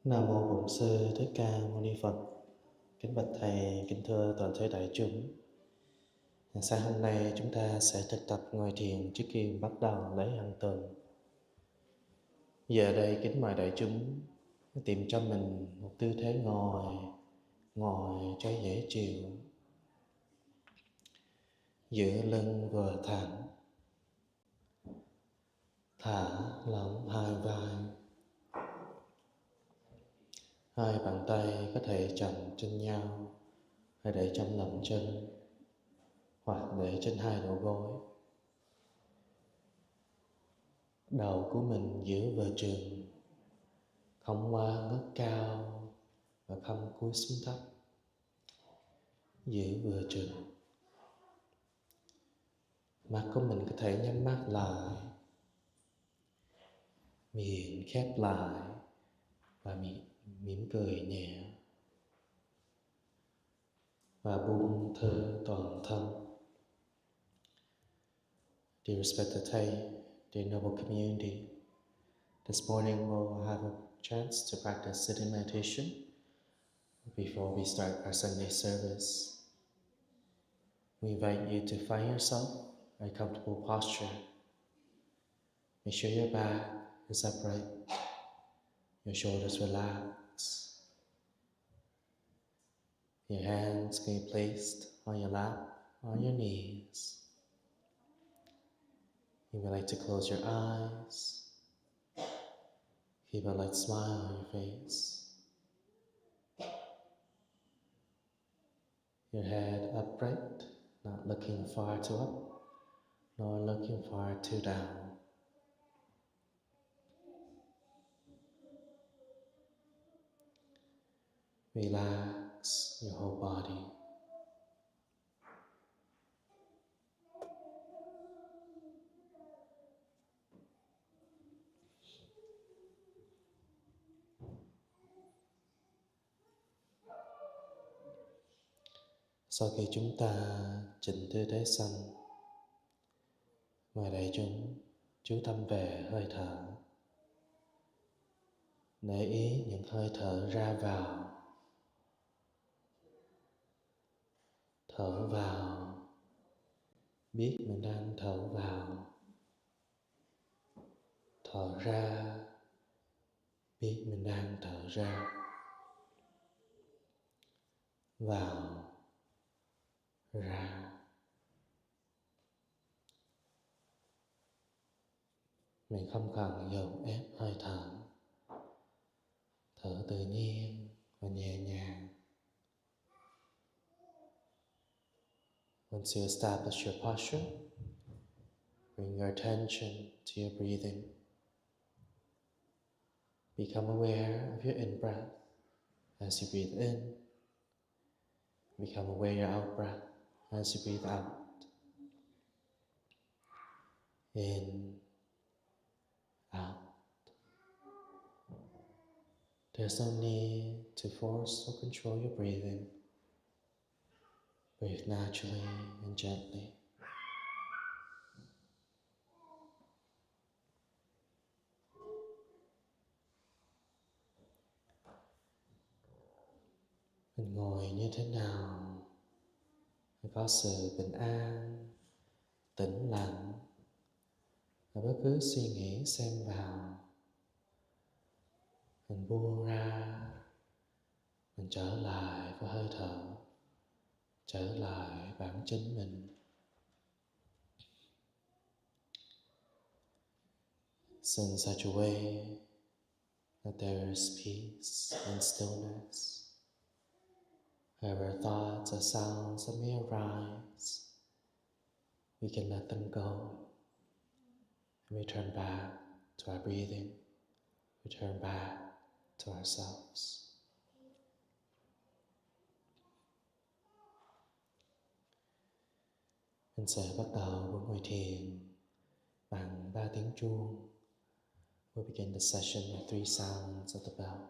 Nam mô Bổn Sư Thích Ca Mâu Ni Phật. Kính bạch thầy, kính thưa toàn thể đại chúng. Sáng hôm nay chúng ta sẽ thực tập ngồi thiền trước khi bắt đầu lễ Hằng Tuần. Giờ đây kính mời đại chúng tìm cho mình một tư thế ngồi cho dễ chịu, giữ lưng vừa thẳng, thả lỏng hai vai. Hai bàn tay có thể chồng trên nhau hay để trong lòng chân, hoặc để trên hai đầu gối. Đầu của mình giữ vừa chừng, không qua ngước cao và không cúi xuống thấp, giữ vừa chừng. Mắt của mình có thể nhắm mắt lại, miệng khép lại và mỉm cười nhẹ, và buông thư toàn thân. Dear respected Thầy, dear noble community, this morning we'll have a chance to practice sitting meditation before we start our Sunday service. We invite you to find yourself a comfortable posture. Make sure your back is upright, your shoulders relax. Your hands can be placed on your lap, on your knees. You may like to close your eyes. Keep a light smile on your face. Your head upright, not looking far too up, nor looking far too down. Relax your whole body. Sau khi chúng ta chỉnh tư thế xong, mời đại chúng chú tâm về hơi thở. Để ý những hơi thở ra vào. Thở vào, biết mình đang thở vào. Thở ra, biết mình đang thở ra. Vào, ra. Mình không cần dồn ép hơi thở. Thở tự nhiên và nhẹ nhàng. Once you establish your posture, bring your attention to your breathing. Become aware of your in-breath as you breathe in. Become aware of your out-breath as you breathe out. In, out. There's no need to force or control your breathing. Breathe naturally and gently. Mình ngồi như thế nào? Có sự bình an, tĩnh lặng, và bất cứ suy nghĩ xen vào. Mình buông ra, mình trở lại với hơi thở, trở lại bản chính mình. In such a way that there is peace and stillness. Wherever thoughts or sounds that may arise, we can let them go and return back to our breathing, return back to ourselves. Mình sẽ bắt đầu buổi ngồi thiền bằng 3 tiếng chuông. We'll begin the session with 3 sounds of the bell.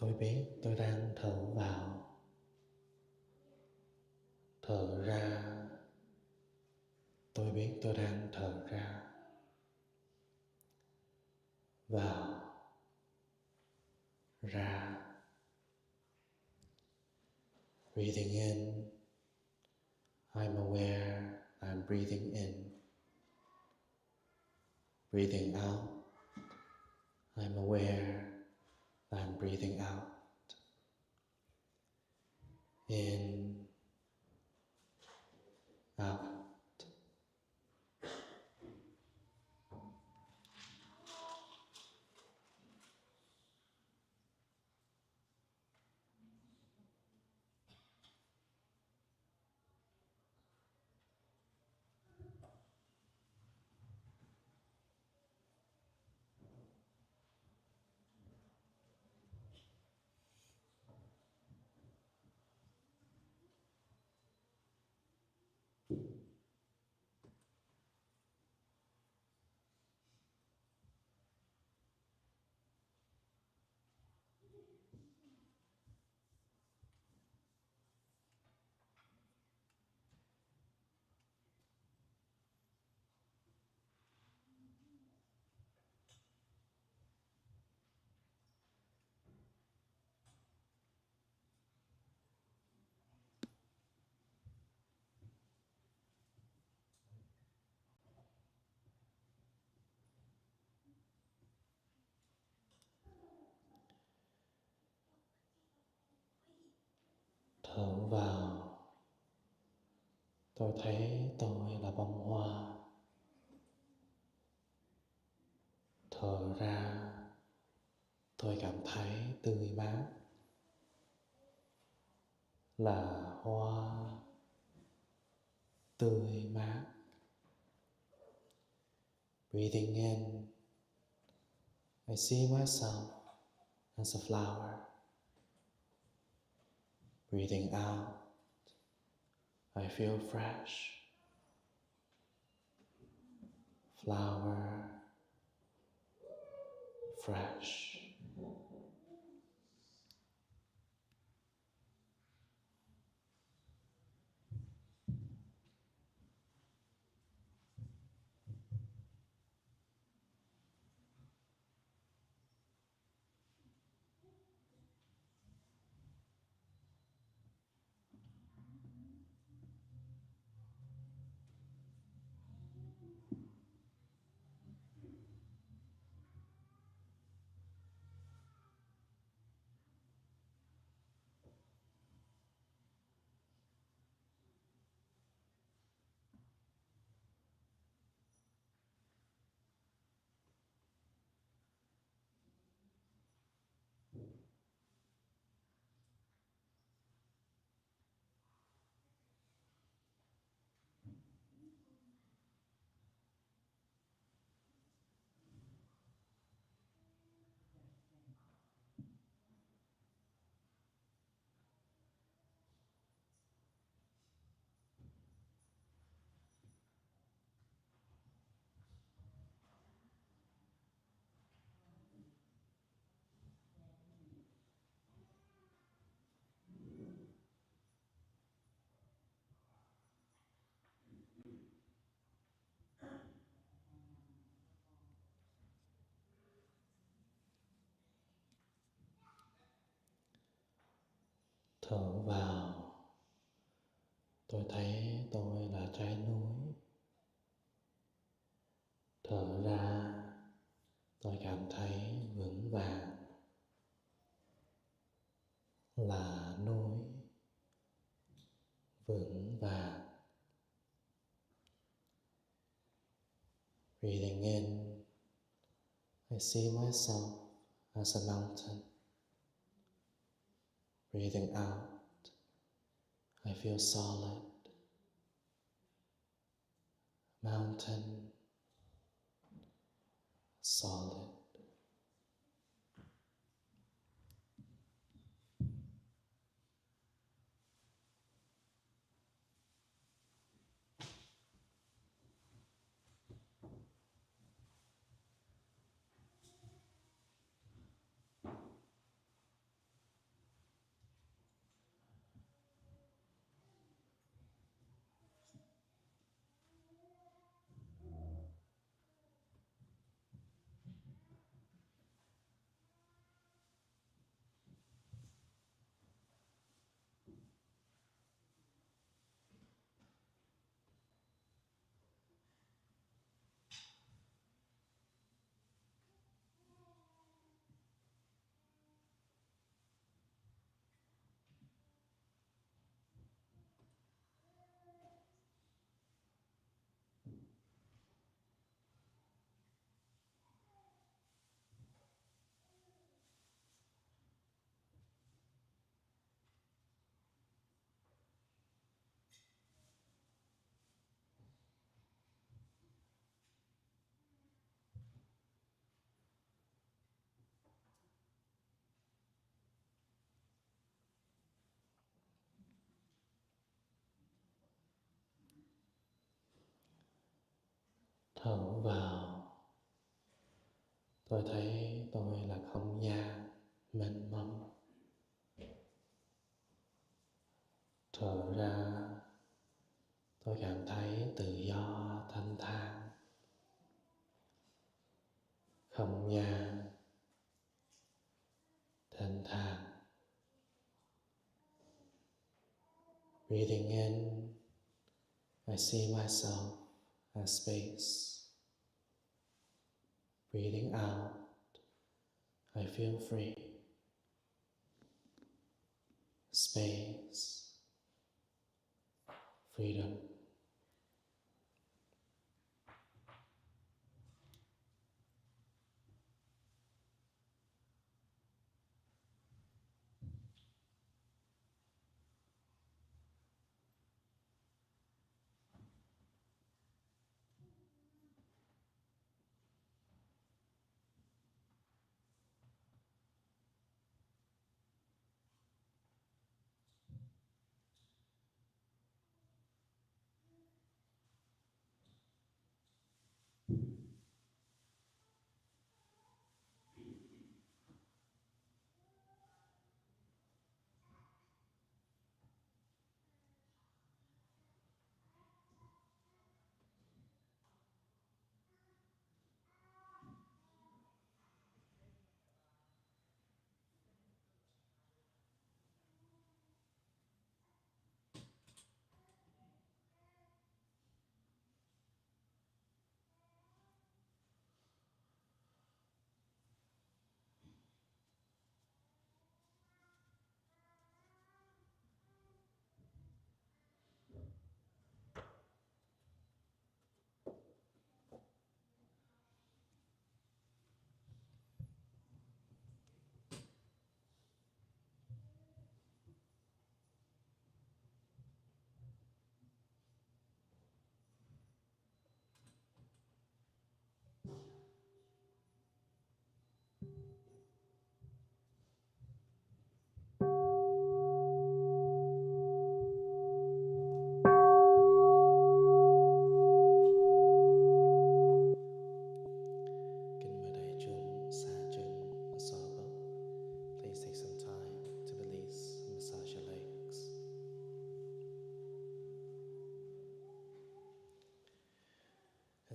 Tôi biết tôi đang thở vào, thở ra. Tôi biết tôi đang thở ra. Vào, ra. Breathing in, I'm aware I'm breathing in. Breathing out, I'm aware I'm breathing out. In, out. Thở vào, tôi thấy tôi là bông hoa. Thở ra, tôi cảm thấy tươi mát, là hoa tươi mát. Breathing in, I see myself as a flower. Breathing out, I feel fresh. Flower, fresh. Thở vào, tôi thấy tôi là trái núi. Thở ra, tôi cảm thấy vững vàng, là núi vững vàng. Breathing in, I see myself as a mountain. Breathing out, I feel solid. Mountain, solid. Thở vào, tôi thấy tôi là không gian mênh mông. Thở ra, tôi cảm thấy tự do thanh thản. Không gian thanh thản. Breathing in, I see myself as space. Breathing out, I feel free. Space, freedom.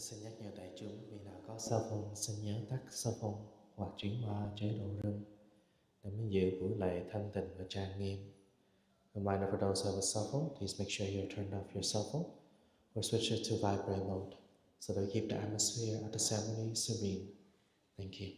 Xin nhắc nhở đại chúng, vì nào có cell phone xin nhớ tắt cell phone hoặc chuyển qua chế độ rừng để mình giữ buổi lễ thanh tịnh và trang nghiêm. Reminder for those who have a cell phone, please make sure you turn off your cell phone or switch it to vibrate mode so that we keep the atmosphere of the ceremony serene. Thank you.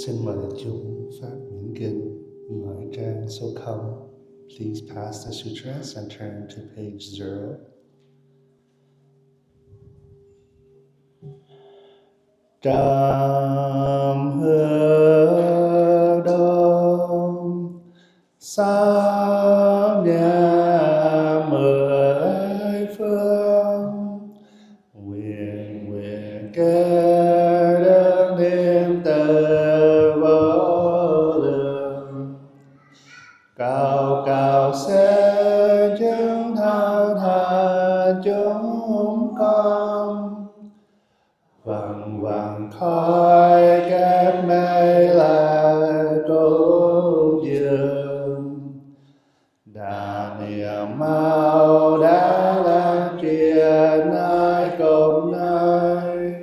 Xin mời đại chúng phát nguyện kinh mở trang số 0. Please pass the sutras and turn to page 0. Trầm hương đông sáu nhà mười phương, nguyện nguyện kết đức niệm từ vô lượng, cao cao xin chứng thánh thần chúng con. Vầng vầng khói kết mây là cúng dường, đà niệm mau đã lan truyền nơi cùng nơi,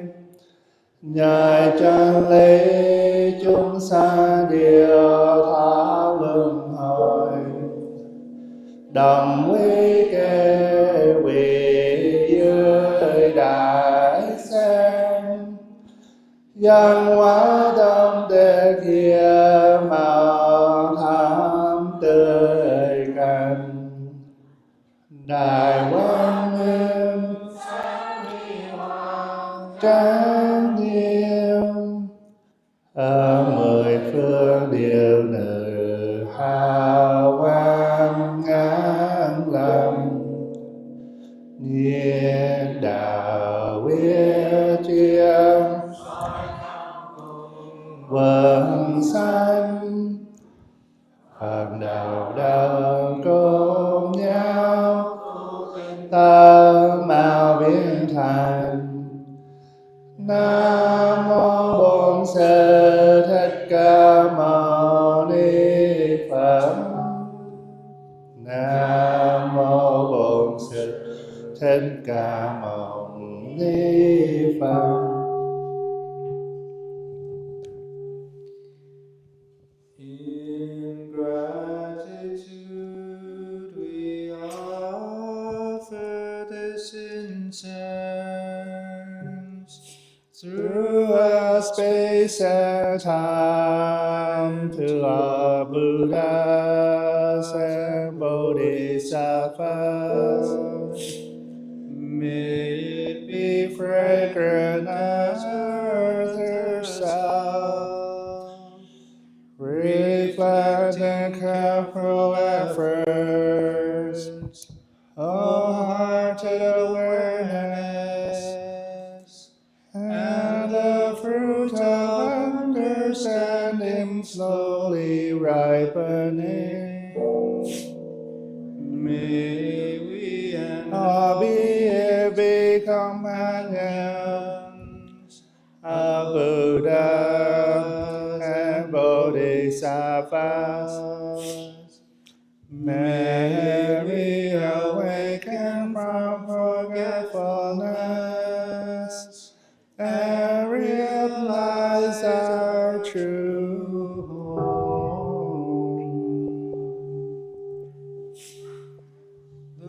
nhờ chân lý chúng sanh đều thảo luận hỏi, đồng quy kê quỳ dưới đại sen, dân hóa tâm tịch hiền màu thắm tươi cành, đại quang minh trang nghiêm, ở mười phương đều nở hào quang ngàn lắm, nhiên đạo quyết chuyên vầng sanh, Phật đạo đạo cùng nhau tâm mạo viên thành. Nam mô Bổn Sư Thích Ca Mâu Ni Phật. Nam mô Bổn Sư Thích Ca Mâu Ni Phật. In gratitude we offer this incense Throughout space and time to our Buddhas and Bodhisattvas. May it be fragrant as earth herself, reflecting careful efforts, wholehearted awareness, and the fruit of understanding slowly ripening. May we and all be companions of Buddha and Bodhisattvas. May we awaken from forgetfulness and realize our true home. The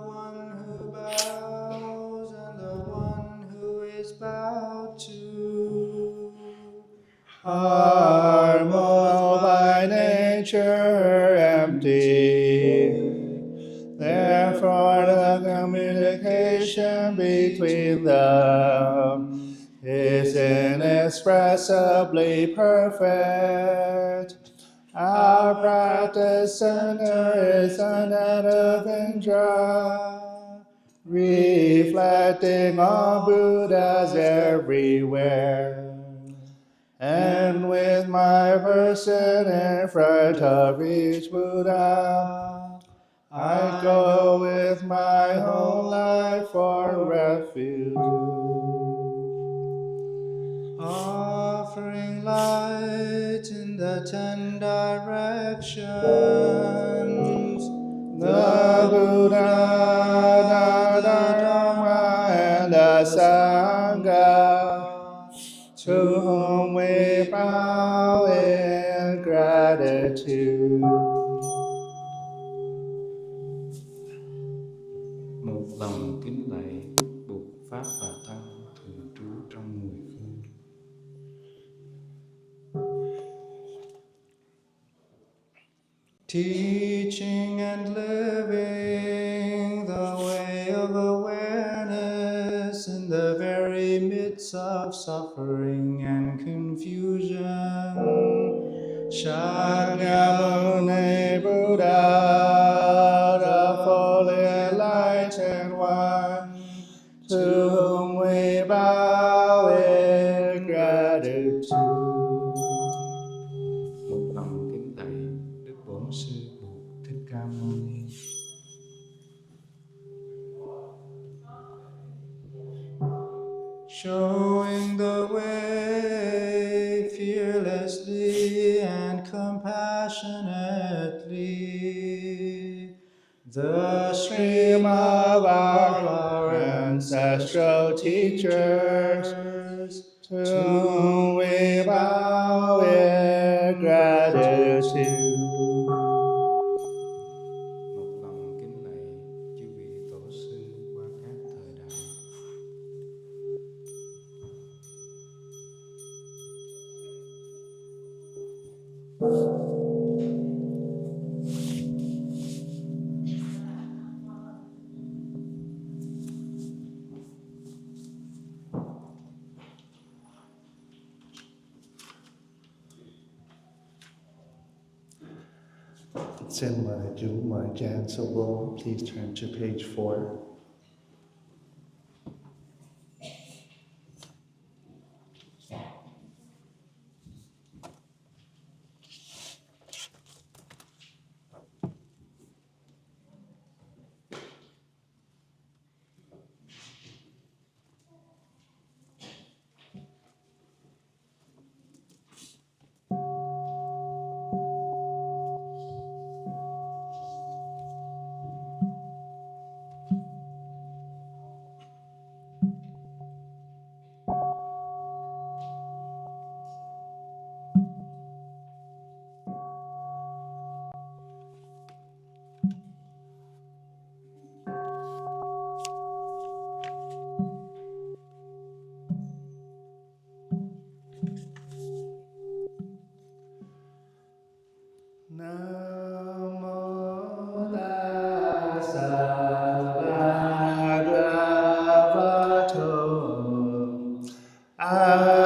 one who bows and the one who is bowed to are more by nature empty. Therefore, the communication between them is inexpressibly perfect. Our practice center is the net of Indra, reflecting all Buddhas everywhere. And with my person in front of each Buddha, I go with my whole life for refuge. offering light in the 10 directions. The Buddha, the Dharma, and the Sangha, to whom we bow in gratitude. Một lòng kính lạy Bụt Pháp và Tăng thường trú trong mười phương. teaching and living the way of awareness in the very midst of suffering and confusion. Shakyamuni Buddha, the fully enlightened one, to whom we bow in gratitude. Một lòng kính lạy Đức Bổn Sư Bụt Thích Ca Mâu Ni. Showing the way fearlessly and compassionately, the stream of our ancestral teachers, to whom we bow in gratitude. Một lòng kính lạy chư vị tổ sư qua các thời đại. Xin mời chú mở trang số 4. Please turn to page 4. Namo tassa bhagavato arahato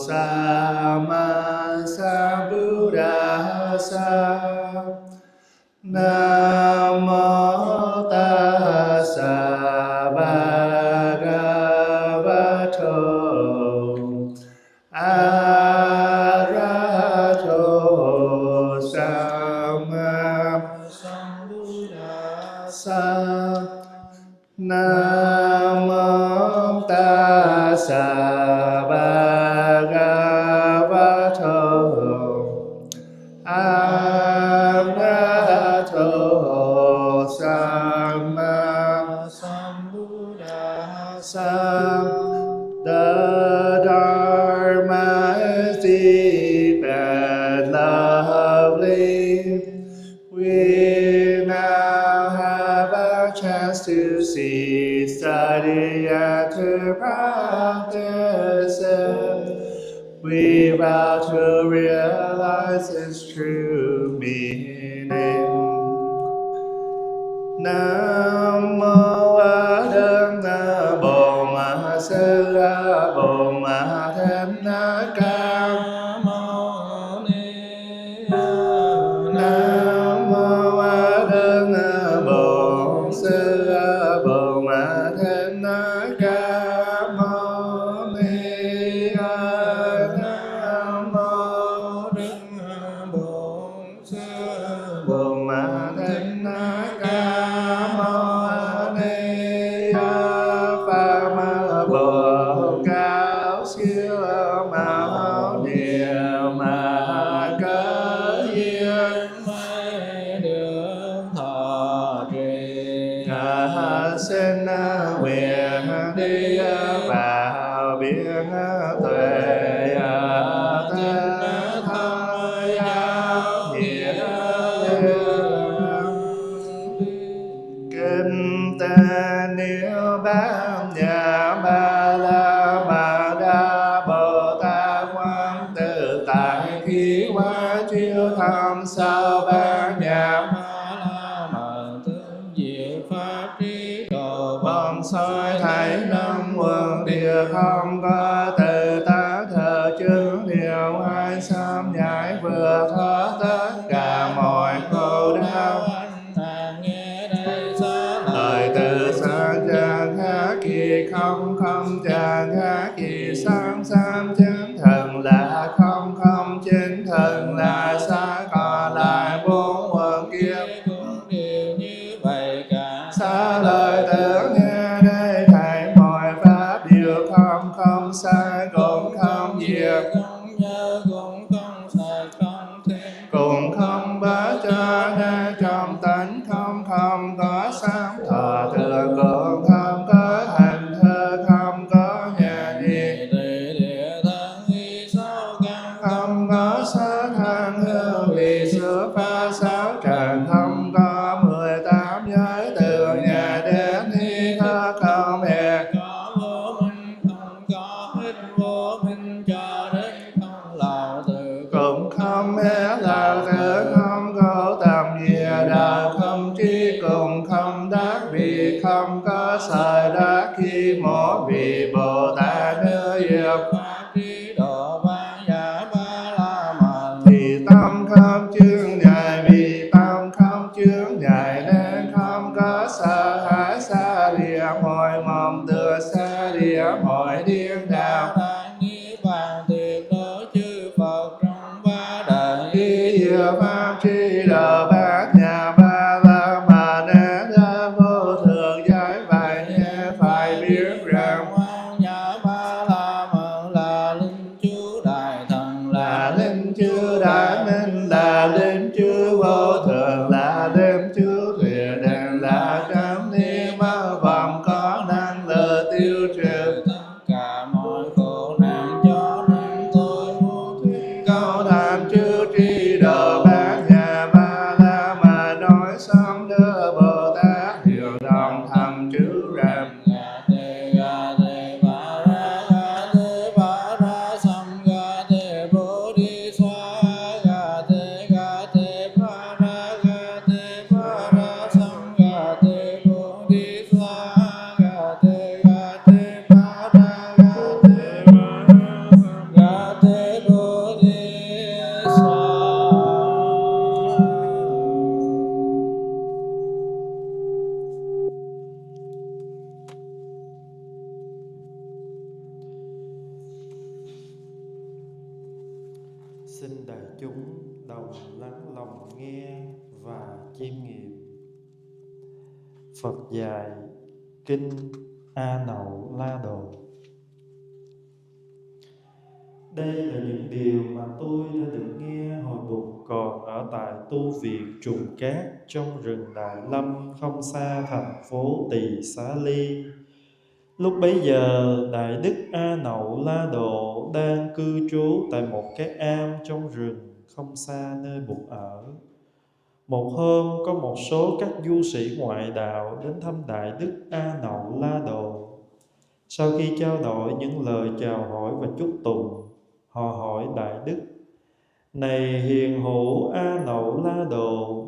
sammasambuddhassa. Namo tassa bhagavato arahato sammasambuddhassa. The Dharma is deep and lovely. We now have a chance to see, study, and to practice it. We vow to realize its true meaning. Nam mô A Đấng Bồ Ma Sư Bồ Ma Thêm Ca Mâu Ni. Nam mô A Đấng Bồ Sư Bồ Ma Thêm Ca Mâu Ni. Nam mô Đức Bổn Sư Bồ Ma Thêm Ca Mâu Ni. Pháp Bồ Cao siêu mạo niệm mà cơ duyên mới được thọ trì. Xin nguyện đi vào biển tuệ tên thời nghĩa kinh tên niết bàn nhà ba la mật đa Bồ Tát quan tự tại khí quan việc không có tự tác thờ chứng điều ai xâm nhảy vượt thoát tất cả mọi khổ đau. Lời từ sáng chẳng khác kỳ không không chẳng khác kỳ sáng sáng chân thần là không không chính thần là xa còn lại bốn quần kiếp cũng đều như vậy cả. Xa lời tưởng nghe đây thầy mọi pháp điều không không sai cũng không diệt cũng nhớ cũng không sai không thêm cũng không bá cho nên trong tánh không không có sáng thọ thường cũng không có hành thơ không có nhà đi không có sát hang hương vì xuất phát sáu trần không có 18 giới từ nhà đến đi thơ không hề có vô minh không có hít vô minh cho đến không lào từ cũng không hé lào từ không có tầm địa đạo không trí cùng không đắc vì không có sợi đắc khi mỗi vị Bồ Tát nơi diệu pháp trí độ ban giả ba la mật thì tâm không chướng ngại vì tâm không chướng ngại nên không có sợ hãi xa lìa mọi mộng tưởng xa lìa mọi điên đạo niết bàn tuyệt đối chư Phật trong ba đời đi diệu pháp trí độ bát nhã ba la mật nên đã vô thường giải bài nhé phải biết rằng nhã ba la mật là linh chú đại thần là linh chú đại minh là linh chú vô thường là linh chú thuyết đền là trăm niên bao vọng có năng lực tiêu trừ tất cả mọi khổ nạn cho nên tôi muốn thuyết câu tham chư trí độ bát nhã ba la mà nói xong đưa Bồ Tát điều đồng thầm chữ rằng Xin đại chúng đồng lắng lòng nghe và chiêm nghiệm. Phật dạy Kinh A Nậu La Đồ. Đây là những điều mà tôi đã được nghe hồi bụng còn ở tại tu viện Trùng Cát trong rừng Đại Lâm không xa thành phố Tỳ Xá Ly. Lúc bấy giờ, Đại Đức A Nậu La Độ đang cư trú tại một cái am trong rừng không xa nơi Bụt ở. Một hôm, có một số các du sĩ ngoại đạo đến thăm Đại Đức A Nậu La Độ. Sau khi trao đổi những lời chào hỏi và chúc tụng, họ hỏi Đại Đức: Này hiền hữu A Nậu La Độ,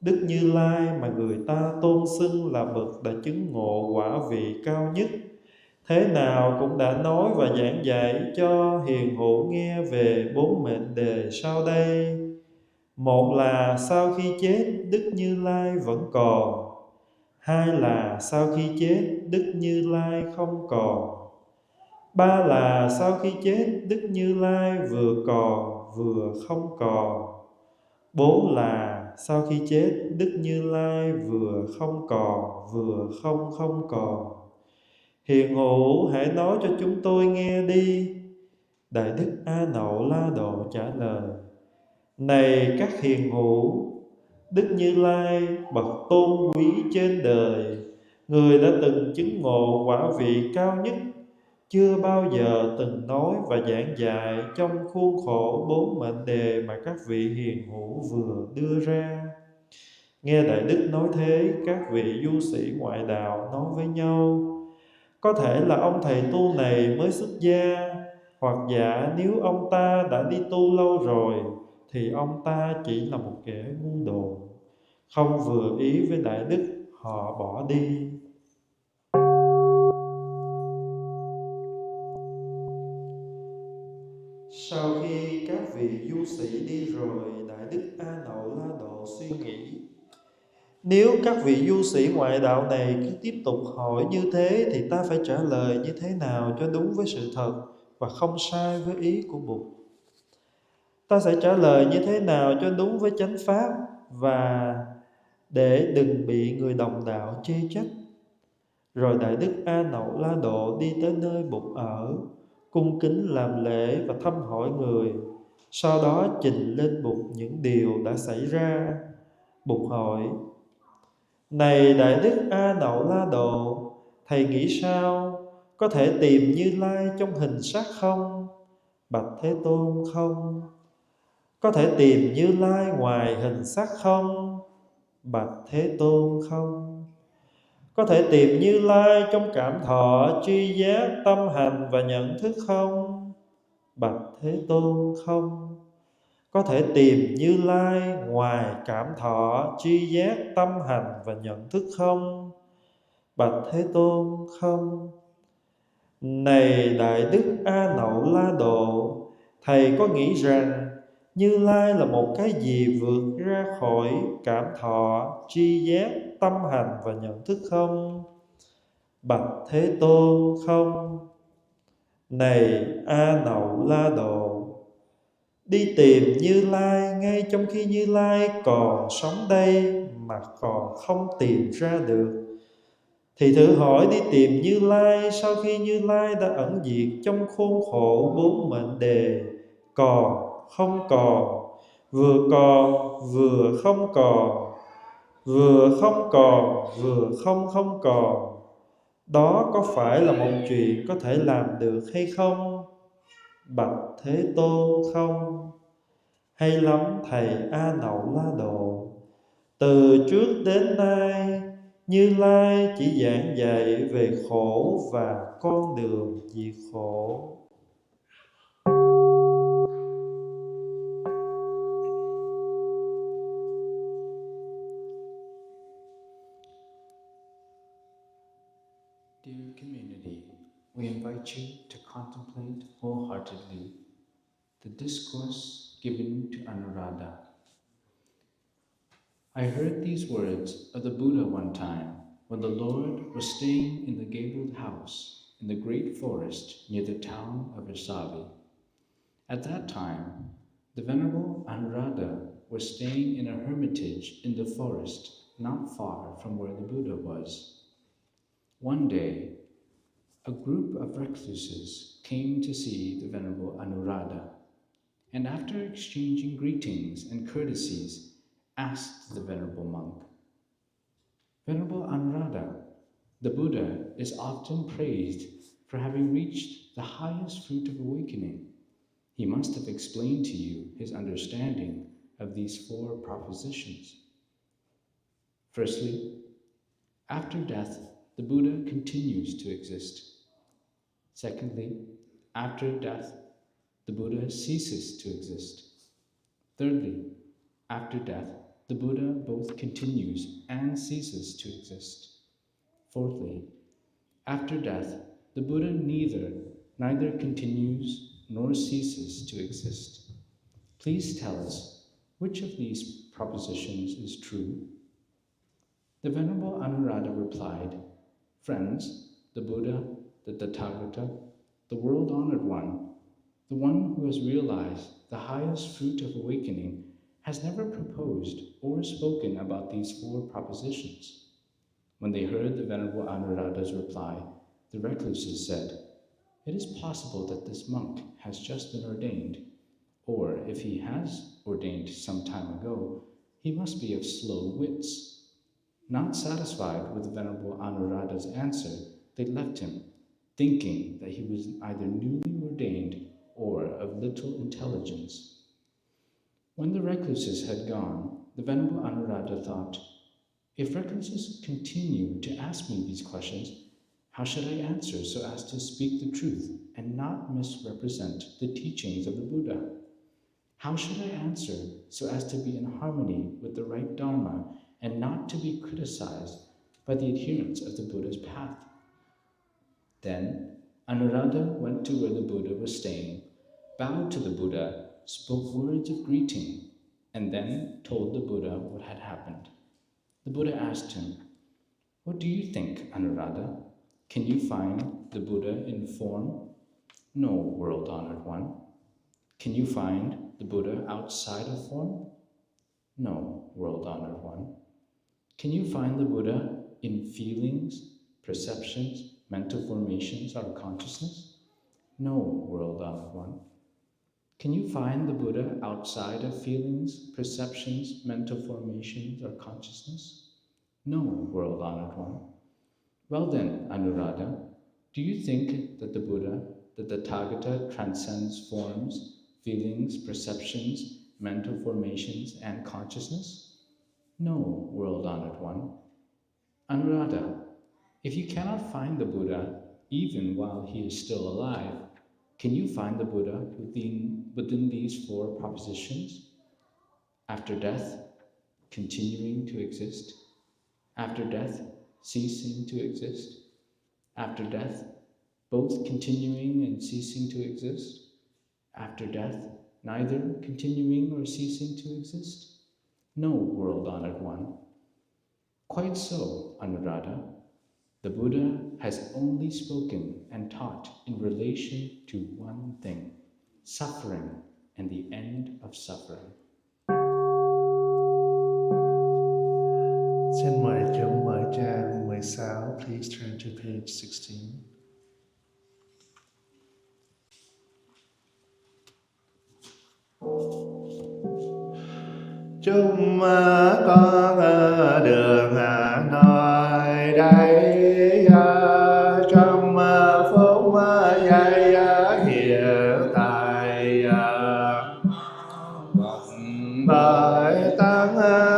Đức Như Lai mà người ta tôn xưng là bậc đã chứng ngộ quả vị cao nhất, thế nào cũng đã nói và giảng dạy cho hiền hữu nghe về 4 mệnh đề sau đây. Một là sau khi chết Đức Như Lai vẫn còn. Hai là sau khi chết Đức Như Lai không còn. Ba là sau khi chết Đức Như Lai vừa còn vừa không còn. Bốn là sau khi chết Đức Như Lai vừa không còn vừa không còn. Hiền hữu hãy nói cho chúng tôi nghe đi. Đại Đức A Nậu La Độ trả lời: Này các hiền hữu, Đức Như Lai bậc tôn quý trên đời, người đã từng chứng ngộ quả vị cao nhất, chưa bao giờ từng nói và giảng dạy trong khuôn khổ 4 mệnh đề mà các vị hiền hữu vừa đưa ra. Nghe Đại Đức nói thế, các vị du sĩ ngoại đạo nói với nhau: Có thể là ông thầy tu này mới xuất gia, hoặc giả nếu ông ta đã đi tu lâu rồi thì ông ta chỉ là một kẻ ngu độn. Không vừa ý với Đại Đức, họ bỏ đi. Sau khi các vị du sĩ đi rồi, Đại Đức A Nậu La Độ suy nghĩ: nếu các vị du sĩ ngoại đạo này cứ tiếp tục hỏi như thế thì ta phải trả lời như thế nào cho đúng với sự thật và không sai với ý của Bụt? Ta sẽ trả lời như thế nào cho đúng với chánh pháp và để đừng bị người đồng đạo chê trách? Rồi Đại Đức A Nậu La Độ đi tới nơi Bụt ở, cung kính làm lễ và thăm hỏi người. Sau đó trình lên Bụt những điều đã xảy ra. Bụt hỏi: này Đại Đức A Nậu La Độ, thầy nghĩ sao? Có thể tìm Như Lai trong hình sắc không? Bạch Thế Tôn: không. Có thể tìm Như Lai ngoài hình sắc không? Bạch Thế Tôn: không. Có thể tìm Như Lai trong cảm thọ, tri giác, tâm hành và nhận thức không? Bạch Thế Tôn: không. Có thể tìm Như Lai ngoài cảm thọ, tri giác, tâm hành và nhận thức không? Bạch Thế Tôn: không. Này Đại Đức A Nậu La Độ, thầy có nghĩ rằng Như Lai là một cái gì vượt ra khỏi cảm thọ, tri giác, tâm hành và nhận thức không? Bạch Thế Tôn: không. Này A Nậu La Độ, đi tìm Như Lai ngay trong khi Như Lai còn sống đây mà còn không tìm ra được, thì thử hỏi đi tìm Như Lai sau khi Như Lai đã ẩn diệt trong khuôn khổ bốn mệnh đề còn, không còn, vừa còn, vừa không còn, vừa không còn, vừa không còn. Đó có phải là một chuyện có thể làm được hay không? Bạch Thế Tôn: không. Hay lắm thầy A Nậu La Độ, từ trước đến nay Như Lai chỉ giảng dạy về khổ và con đường diệt khổ. Dear community, we invite you to contemplate wholeheartedly the discourse given to Anuradha. I heard these words of the Buddha one time when the Lord was staying in the gabled house in the great forest near the town of Vasavi. At that time, the Venerable Anuradha was staying in a hermitage in the forest not far from where the Buddha was. One day, a group of recluses came to see the Venerable Anuradha, and after exchanging greetings and courtesies, asked the Venerable monk, Venerable Anuradha, the Buddha is often praised for having reached the highest fruit of awakening. He must have explained to you his understanding of these four propositions. Firstly, after death, the Buddha continues to exist. Secondly, after death, the Buddha ceases to exist. Thirdly, after death, the Buddha both continues and ceases to exist. Fourthly, after death, the Buddha neither continues nor ceases to exist. Please tell us, which of these propositions is true? The Venerable Anuradha replied, Friends, the Buddha, the Tathagata, the world-honored one, the one who has realized the highest fruit of awakening, has never proposed or spoken about these four propositions. When they heard the Venerable Anuradha's reply, the recluses said, It is possible that this monk has just been ordained, or if he has ordained some time ago, he must be of slow wits. Not satisfied with the Venerable Anuradha's answer, they left him, thinking that he was either newly ordained or of little intelligence. When the recluses had gone, the Venerable Anuradha thought, if recluses continue to ask me these questions, how should I answer so as to speak the truth and not misrepresent the teachings of the Buddha? How should I answer so as to be in harmony with the right Dharma and not to be criticized by the adherents of the Buddha's path? Then Anuradha went to where the Buddha was staying, bowed to the Buddha, spoke words of greeting, and then told the Buddha what had happened. The Buddha asked him, "What do you think, Anuradha? Can you find the Buddha in form?" "No, world-honored one." "Can you find the Buddha outside of form?" "No, world-honored one." "Can you find the Buddha in feelings, perceptions, mental formations, or consciousness?" "No, world-honored one." "Can you find the Buddha outside of feelings, perceptions, mental formations, or consciousness?" "No, world-honored one." "Well then, Anuradha, do you think that the Buddha, that the Tathagata transcends forms, feelings, perceptions, mental formations, and consciousness?" "No, world-honored one." "Anuradha, if you cannot find the Buddha even while he is still alive, can you find the Buddha within these four propositions? After death, continuing to exist. After death, ceasing to exist. After death, both continuing and ceasing to exist. After death, neither continuing or ceasing to exist?" "No, world-honored one." "Quite so, Anuradha. The Buddha has only spoken and taught in relation to one thing, suffering and the end of suffering. Xin mời chúng mở trang 16. Please turn to page 16. Chúng con được nói đây trong phút giây hiện tại, bởi tăng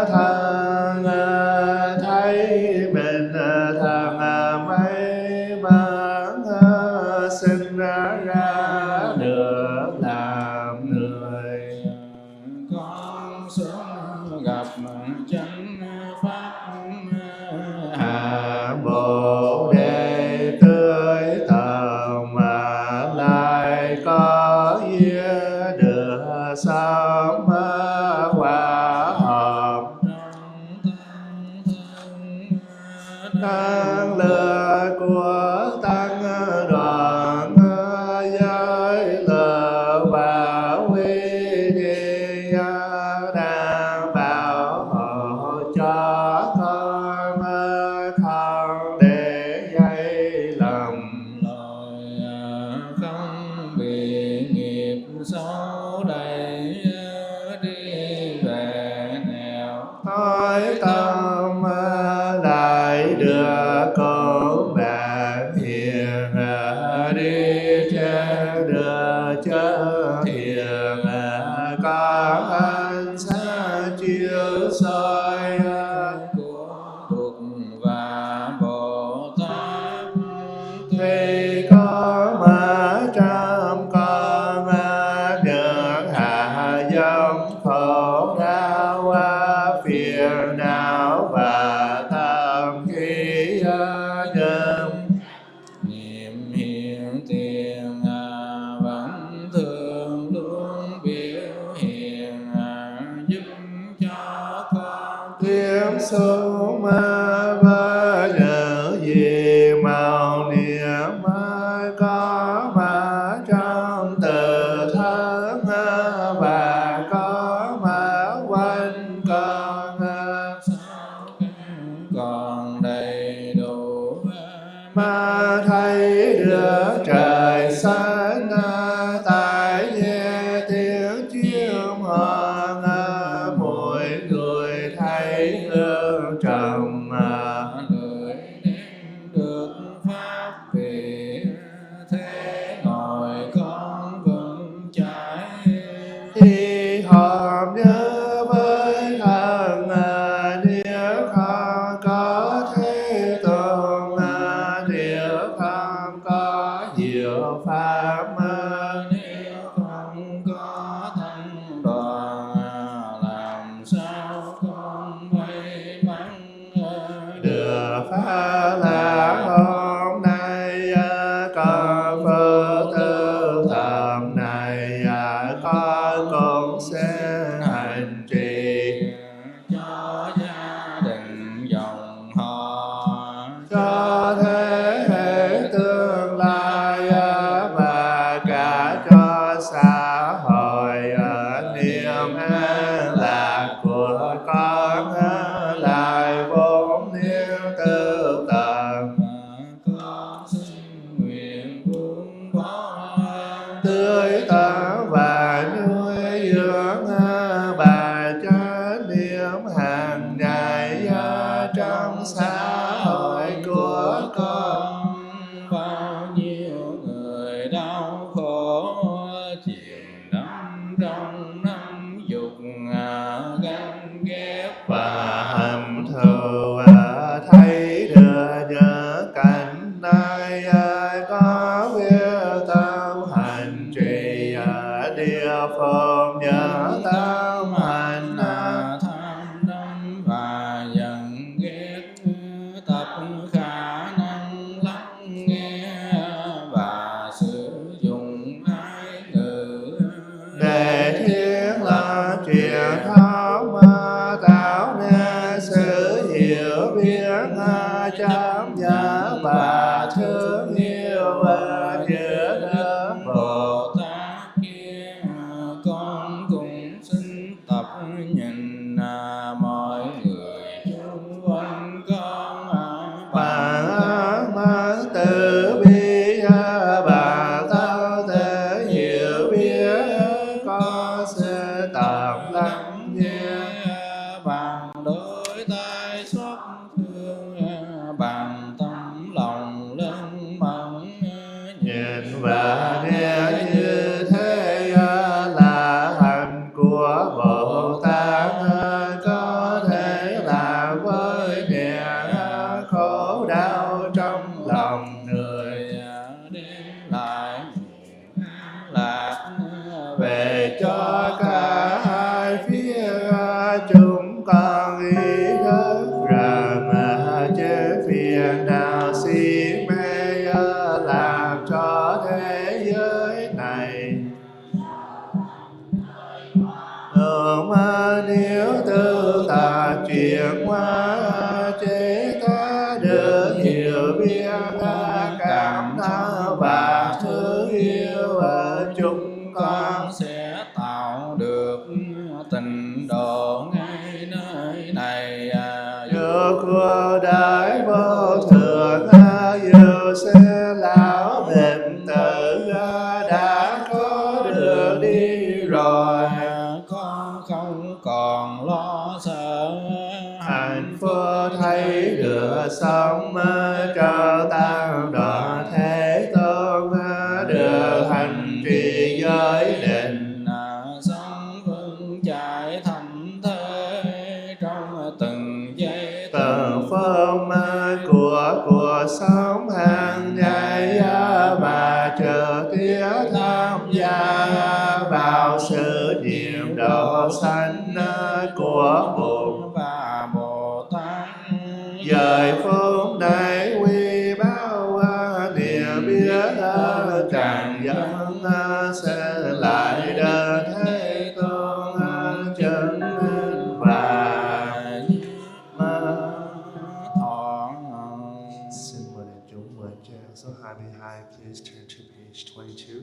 thân thấy mình thằng may mắn sinh ra được làm người. Con sống gặp chánh pháp Hạ Bồ Đề tươi tầm lại có duyên được sống hòa hợp năng lượng của tăng đoàn giới lựa và quy nghi đang bảo hộ cho con không để dây lầm không bị nghiệp xấu đẩy đi về nẻo tối tâm lại được con bạn hiền đi trên đường chân thiền có ánh sáng chiếu soi của Bụt và Bồ Tát. thì có mà trăm con được hạ dâm khổ đau phiền não và tâm khí đừng Niệm hiện tiền vẫn thường luôn biểu hiện giúp cho con kiếm xuống với những gì màu niệm có mà trong tự thân và có mà quanh con còn đầy đủ mà thấy được trời xanh tại nghe tiếng chim hoàng mỗi người thấy hương trầm lưỡi nếm được pháp vị thế ngồi con vững chãi thì họ nhớ với thằng nếu không có thế tồn nếu không có diệu pháp nếu không có thanh đoàn làm sao con may mắn được phá là hôm nay con phật tư thầm này nuôi tán và nuôi dưỡng bài chánh niệm hàng ngày trong xã hội của con. Bao nhiêu người đau khổ chìm đắm trong năm dục ganh ghét và hận thù, thấy được những cảnh này có quyết tâm hành trì địa phương nhớ tâm hành tham đắm và giận ghét, tập khả năng lắng nghe và sử dụng ái ngữ để thiết lập truyền thống tạo nên sự hiểu biết chấm nhớ và thương yêu giữa các Bồ Tát kia. Con cũng xin tập nhìn mọi người chung quanh con bằng từ bi bằng tâm thể hiểu biết, con sẽ tập lắng nghe bằng đôi tay xót thương, bằng tấm lòng lên mẫn nhìn và nghe như thế là hạnh của Bồ Tát, có thể làm với kẻ khổ đau trong lòng người, đem lại lạc về cho cả hai phía. Chúng con ý thức rằng chế phiền não si mê làm cho thế giới này nếu tư tà chuyển hóa, chế ta được hiểu biết cảm thông và thương yêu chúng con sẽ tạo được tịnh độ ngay nơi này. dù cuộc đời vô thường, dù sẽ lão bệnh tử đã có được đi rồi, con không còn lo sợ. hạnh phúc thấy được sống cho tăng đoàn thế tôn, được hành trì giới định, sống vững chãi thành thơi trong từng giây từng phương của cuộc sống hàng ngày, và trực tiếp tham gia vào sự niệm độ sanh của Bụt và Bồ Tát. giờ phút này quy báo niệm biết tràn dân sẽ lại đến thế tôn chân minh và thọ. xin mời đại chúng mở trang số 22. Please turn to page 22.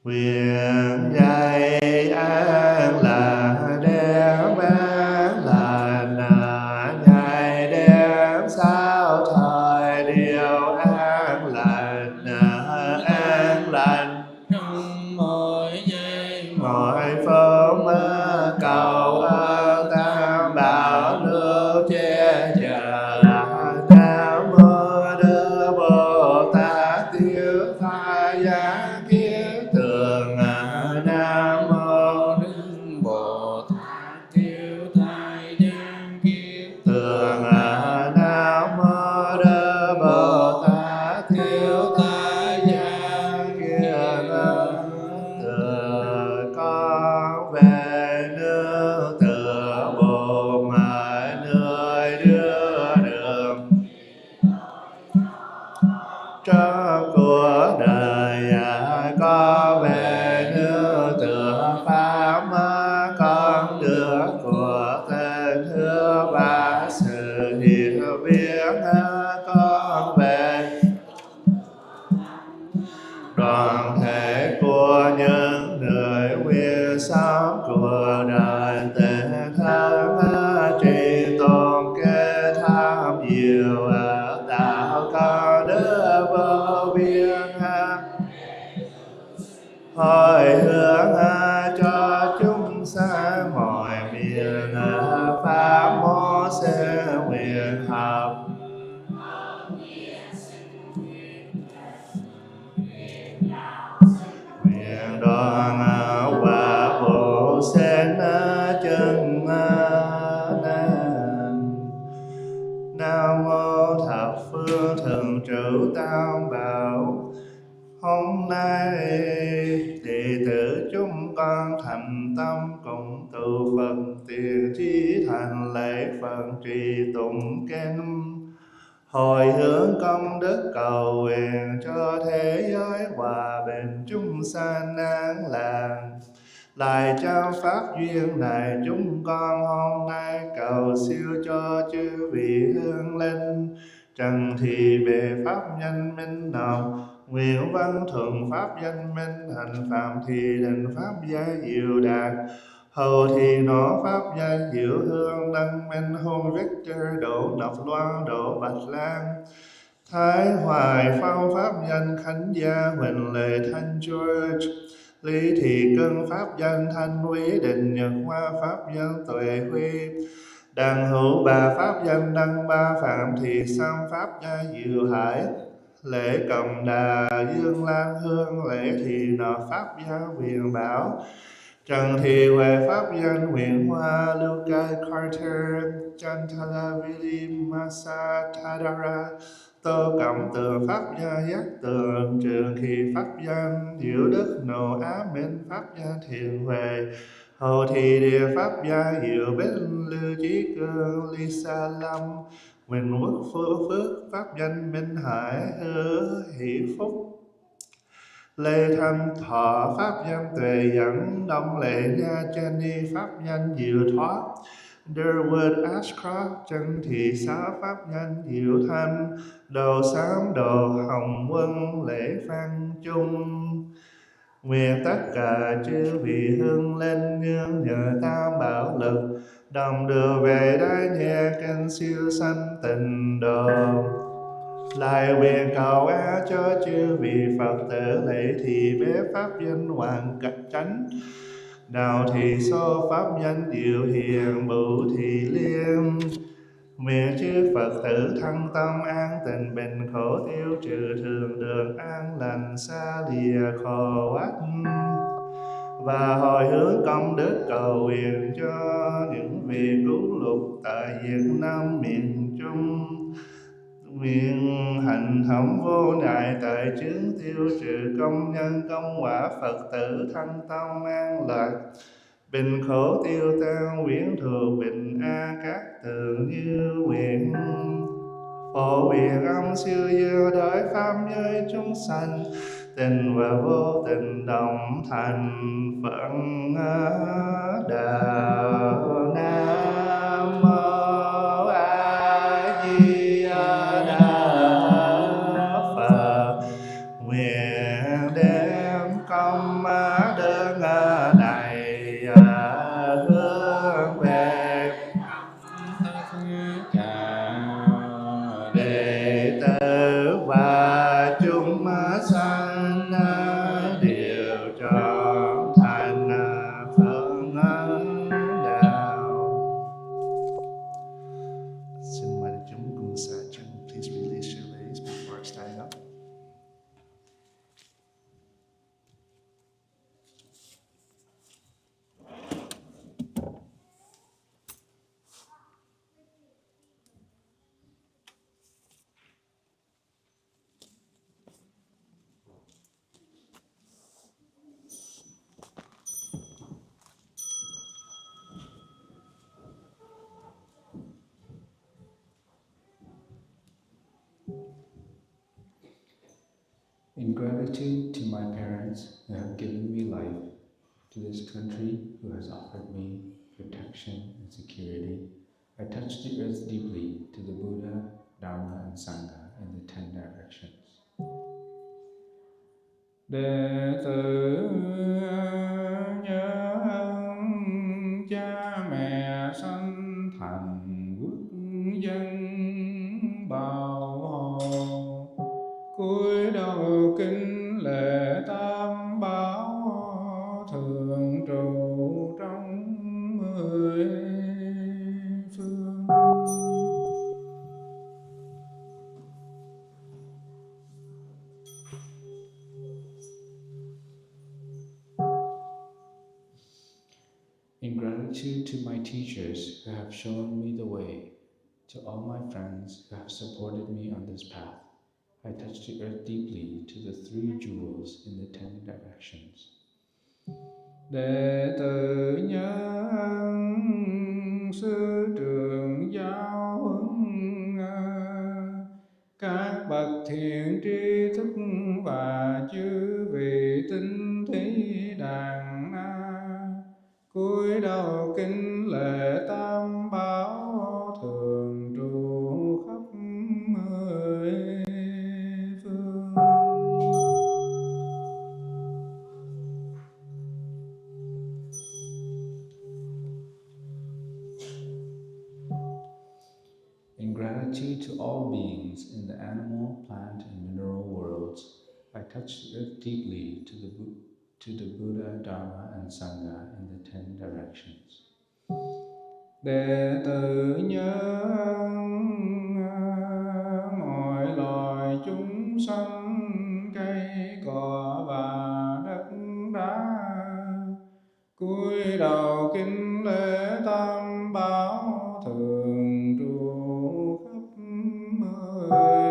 Nguyện dạy an là đem an lành, ngày đêm sao thời điều an lành Trong mỗi giây mọi phương cầu tam bảo nước che chở. Nam mô Đức Bồ Tát Tiêu Tha Giá Kiến Tường. Nam mô Đức Bồ Tát Tiêu Thai Giang Kiết Tường. Nam mô Đức Bồ Tát Tiêu Tha Giá Kiến Tường. Con về nước tựa Bồ mà nơi đưa đường trong cuộc đời. Con về nước tựa Pháp con được của tên hứa và sự hiểu biết. Con về đoàn thể của những người nguyên sống của đời tề thân trì tôn kế tham diệu tạo con đức thường trụ tam bảo. Hôm nay đệ tử chúng con thành tâm cùng tụ Phật tiền trí thành lễ Phật trì tụng kinh, hồi hướng công đức cầu nguyện cho thế giới hòa bình chúng sanh an lạc. Lại trao pháp duyên này chúng con hôm nay cầu siêu cho chư vị hương linh, trần thì bề pháp nhân minh nộp, nguyện văn thuận pháp danh minh hành, phạm thì định pháp gia diệu đạt, hầu thì nọ pháp gia diệu hương đăng minh hôn Victor độ Độc Loan độ Bạch Lan, Thái Hoài phong pháp danh Khánh Gia Huỳnh Lệ Thanh George, Lý Thị Cân pháp danh Thanh Quý Định Nhật Hoa pháp danh Tuệ Huy, Đàn Hữu Bà pháp danh Đăng Ba Phạm Thị Sam pháp gia Diệu Hải, Lễ Cầm Đà Dương Lan Hương Lễ Thị Nọ pháp gia Huyền Bảo, Trần Thị Huệ pháp danh Nguyễn Hoa, Luca Carter, Chantala Vili Masa Tadara, Tô Cẩm Tường pháp gia Giác Tường, Trường Kỳ pháp danh Diệu Đức Nộ Á Minh pháp gia Thiền Huệ, Hầu Thị Địa pháp gia Diệu Bích Lưu Chí Cương, Lisa Lâm, Huỳnh Quốc Phước pháp danh Minh Hải, Hứa Hỷ Phúc, Lê Thanh Thọ pháp danh Tuệ Dẫn, Đông Lệ Nha Jenny pháp danh Diệu Thoát, Durwood Ashcroft Trần Thị Xá pháp danh Diệu Thanh, Đồ Sám Đồ Hồng Quân Lễ Văn Chung. Nguyện tất cả chư vị hương linh nương nhờ tam bảo lực, đồng đưa về đây nghe kinh siêu sanh tịnh độ. Lại nguyện cầu á cho chư vị Phật tử lễ thì bế pháp danh Hoàng Cạch Chánh, Đạo thì so pháp danh Diệu Hiền Bửu Thị Liên. Nguyện chư Phật tử thăng tâm an tình bình khổ tiêu trừ thường đường an lành xa lìa khổ ách, và hồi hướng công đức cầu nguyện cho những vị cứu lục tại Việt Nam miền Trung. Nguyện hành thống vô ngại tại chứng tiêu trừ công nhân công quả Phật tử thăng tâm an lạc, bình khổ tiêu tan quyến thuộc bình an các tường như nguyện. Phổ nguyện âm siêu dương đối pháp giới chúng sanh, tình và vô tình đồng thành Phật đạo. Nam mô A Di Đà Phật. Nguyện đem công đức này hướng về đệ tử và chúng sanh đều trọn thành Phật đạo. Xin mời chúng cùng xả chân. Please release your legs before standing up. In gratitude to my parents who have given me life, to this country who has offered me protection and security, I touch the earth deeply to the Buddha, Dharma and Sangha in the 10 directions. Đệ tử nhớ ơn cha mẹ sanh thành quốc dân bảo hộ, cúi đầu kính lễ tam bảo, thường trụ trong 10 phương. In gratitude to my teachers who have shown me the way, to To all my friends who have supported me on this path, I touch the earth deeply to the 3 jewels in the 10 directions. Đệ tử nhân sư trưởng giáo huấn các bậc thiện tri thức và chư vị tinh thí đàn na, cúi đầu kính lễ tam bảo thường trụ khắp 10 phương. In gratitude to all beings in the animal, plant, and mineral worlds, I touch the earth deeply to the Buddha, Dharma, and Sangha in the 10 directions. Đệ tử nhân mọi loài chúng sanh, cây cỏ và đất đá, cúi đầu kính lễ tam bảo thường trụ khắp 10 phương.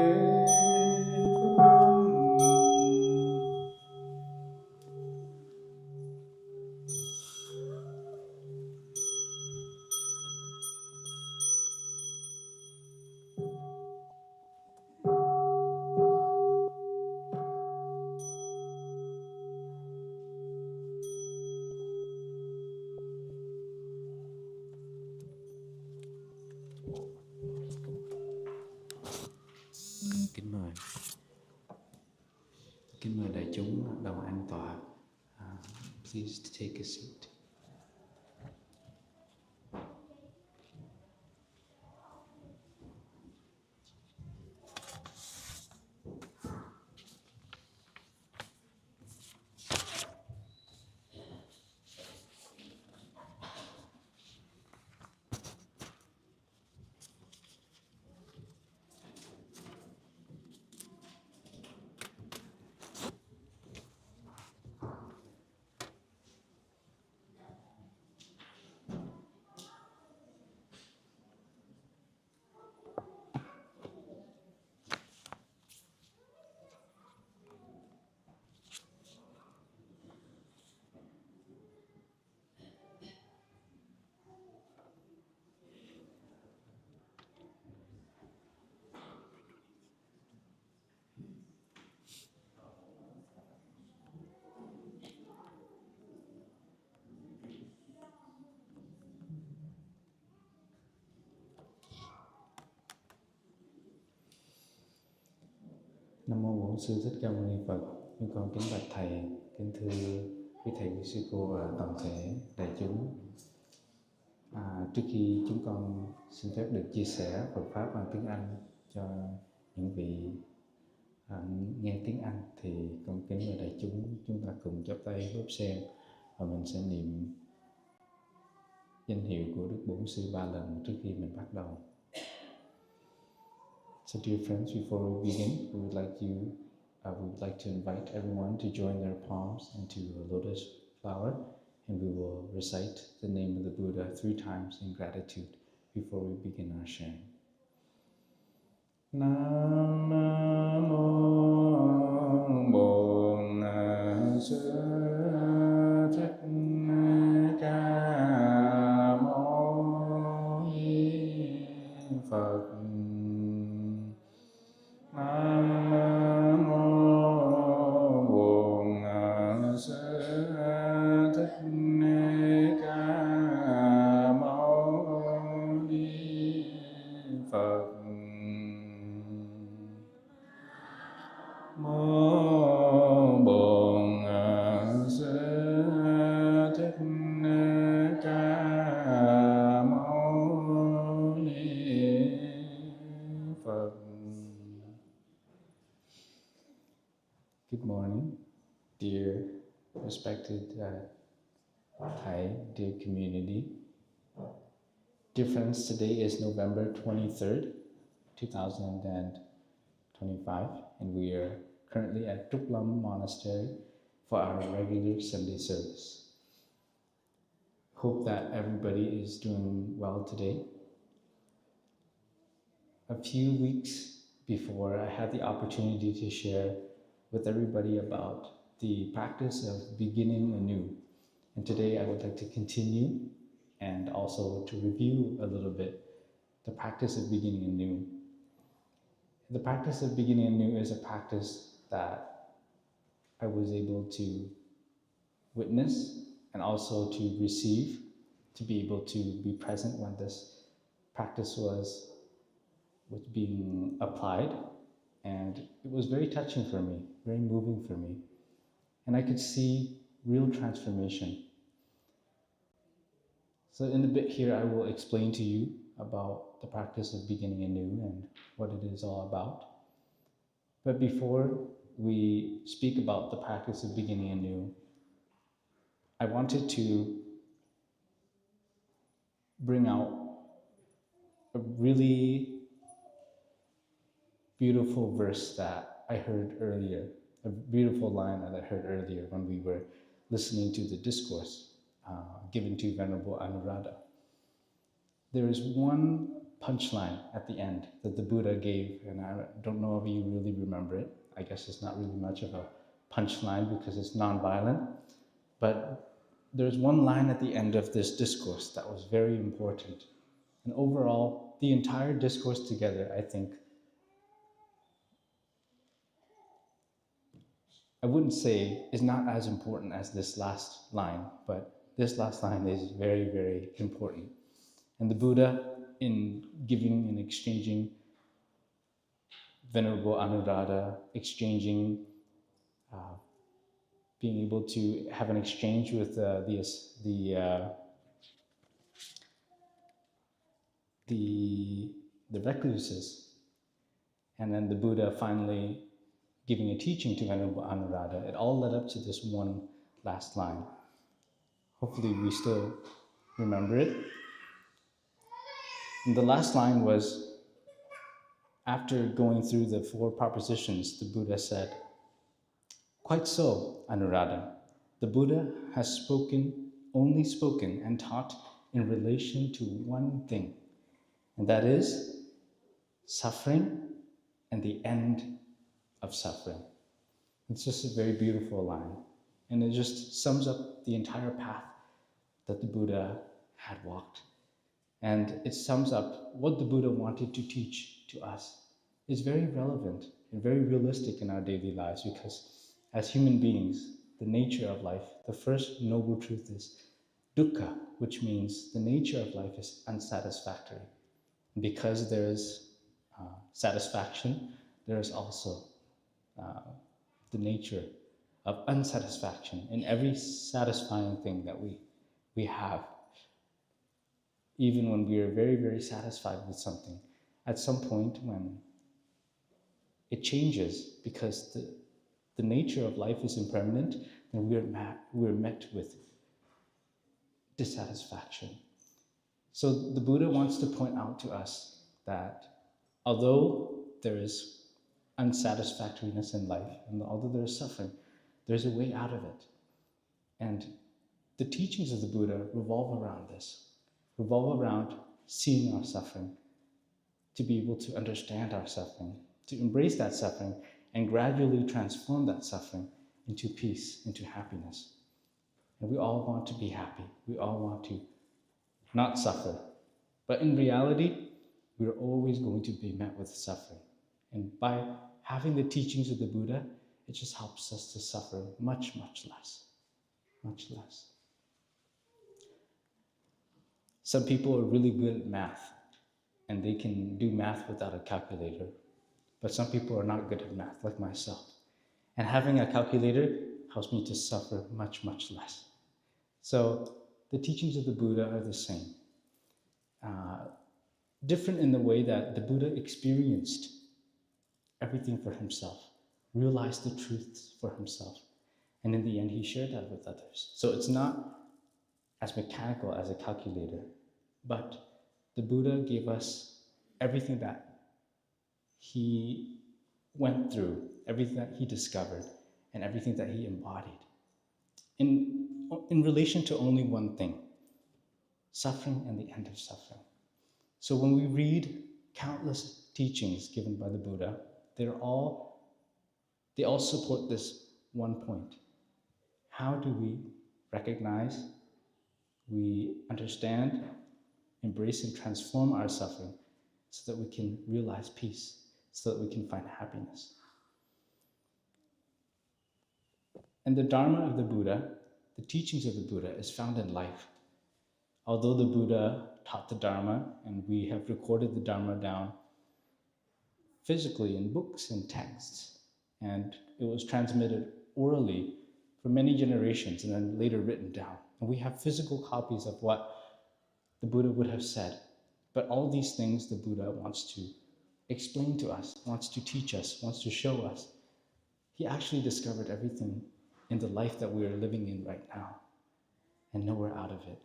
Kính mời đại chúng đồng an tọa. Please take a seat. Nam mô Bổn Sư Thích Ca Mâu Ni Phật. Chúng con kính bạch thầy, kính thưa quý thầy, quý sư cô và toàn thể đại chúng. Trước khi chúng con xin phép được chia sẻ Phật pháp bằng tiếng Anh cho những vị nghe tiếng Anh, thì con kính mời đại chúng ta cùng chắp tay đốt sen và mình sẽ niệm danh hiệu của Đức Bổn Sư 3 lần trước khi mình bắt đầu. So dear friends, before we begin, we would like to invite everyone to join their palms into a lotus flower, and we will recite the name of the Buddha 3 times in gratitude before we begin our sharing. Nam mô Bổn Sư Thích Ca Mâu Ni Phật. Nam mô Bổn Sư Thích Ca Mâu Ni Phật. Mô Bổn Sư Thích Ca Mâu Ni Phật. Good morning, dear respected Thai, dear community. Dear friends, today is November 23rd, 2025, and we are currently at Trúc Lâm Monastery for our regular Sunday service. Hope that everybody is doing well today. a few weeks before, I had the opportunity to share with everybody about the practice of beginning anew. And today I would like to continue and also to review a little bit the practice of beginning anew. The practice of beginning anew is a practice that I was able to witness and also to receive, to be able to be present when this practice was being applied. And it was very touching for me, very moving for me. And I could see real transformation. So in a bit here, I will explain to you about the practice of beginning anew and what it is all about. But before we speak about the practice of beginning anew, I wanted to bring out a really beautiful verse that I heard earlier, a beautiful line that I heard earlier when we were listening to the discourse given to Venerable Anuradha. There is one punchline at the end that the Buddha gave, and I don't know if you really remember it. I guess it's not really much of a punchline because it's non-violent, but there's one line at the end of this discourse that was very important. And overall, the entire discourse together, I think, I wouldn't say is not as important as this last line, but this last line is very, very important. And the Buddha, in giving and exchanging, Venerable Anuradha exchanging, being able to have an exchange with the recluses, and then the Buddha finally giving a teaching to Venerable Anuradha, it all led up to this one last line. Hopefully we still remember it. And the last line was, after going through the 4 propositions, the Buddha said, "Quite so, Anuradha. The Buddha has only spoken and taught in relation to one thing, and that is suffering and the end of suffering." It's just a very beautiful line, and it just sums up the entire path that the Buddha had walked. And it sums up what the Buddha wanted to teach to us. It's very relevant and very realistic in our daily lives, because as human beings, the nature of life, the first noble truth is dukkha, which means the nature of life is unsatisfactory. And because there is satisfaction, there is also the nature of unsatisfaction in every satisfying thing that we have. Even when we are very, very satisfied with something, at some point when it changes, because the nature of life is impermanent, then we're met with dissatisfaction. So the Buddha wants to point out to us that although there is unsatisfactoriness in life, and although there is suffering, there's a way out of it. And the teachings of the Buddha revolve around this, revolve around seeing our suffering, to be able to understand our suffering, to embrace that suffering, and gradually transform that suffering into peace, into happiness. And we all want to be happy. We all want to not suffer. But in reality, we're always going to be met with suffering. And by having the teachings of the Buddha, it just helps us to suffer much, much less. Much less. Some people are really good at math, and they can do math without a calculator. But some people are not good at math, like myself. And having a calculator helps me to suffer much, much less. So the teachings of the Buddha are the same. Different in the way that the Buddha experienced everything for himself, realized the truths for himself, and in the end he shared that with others. So it's not as mechanical as a calculator, but the Buddha gave us everything that he went through, everything that he discovered, and everything that he embodied in relation to only one thing: suffering and the end of suffering. So when we read countless teachings given by the Buddha, they all support this one point. How do we recognize, we understand, embrace and transform our suffering so that we can realize peace, so that we can find happiness? And the Dharma of the Buddha, the teachings of the Buddha, is found in life. Although the Buddha taught the Dharma, and we have recorded the Dharma down physically in books and texts, and it was transmitted orally for many generations and then later written down. And we have physical copies of what the Buddha would have said. But all these things the Buddha wants to explain to us, wants to teach us, wants to show us. He actually discovered everything in the life that we are living in right now, and nowhere out of it.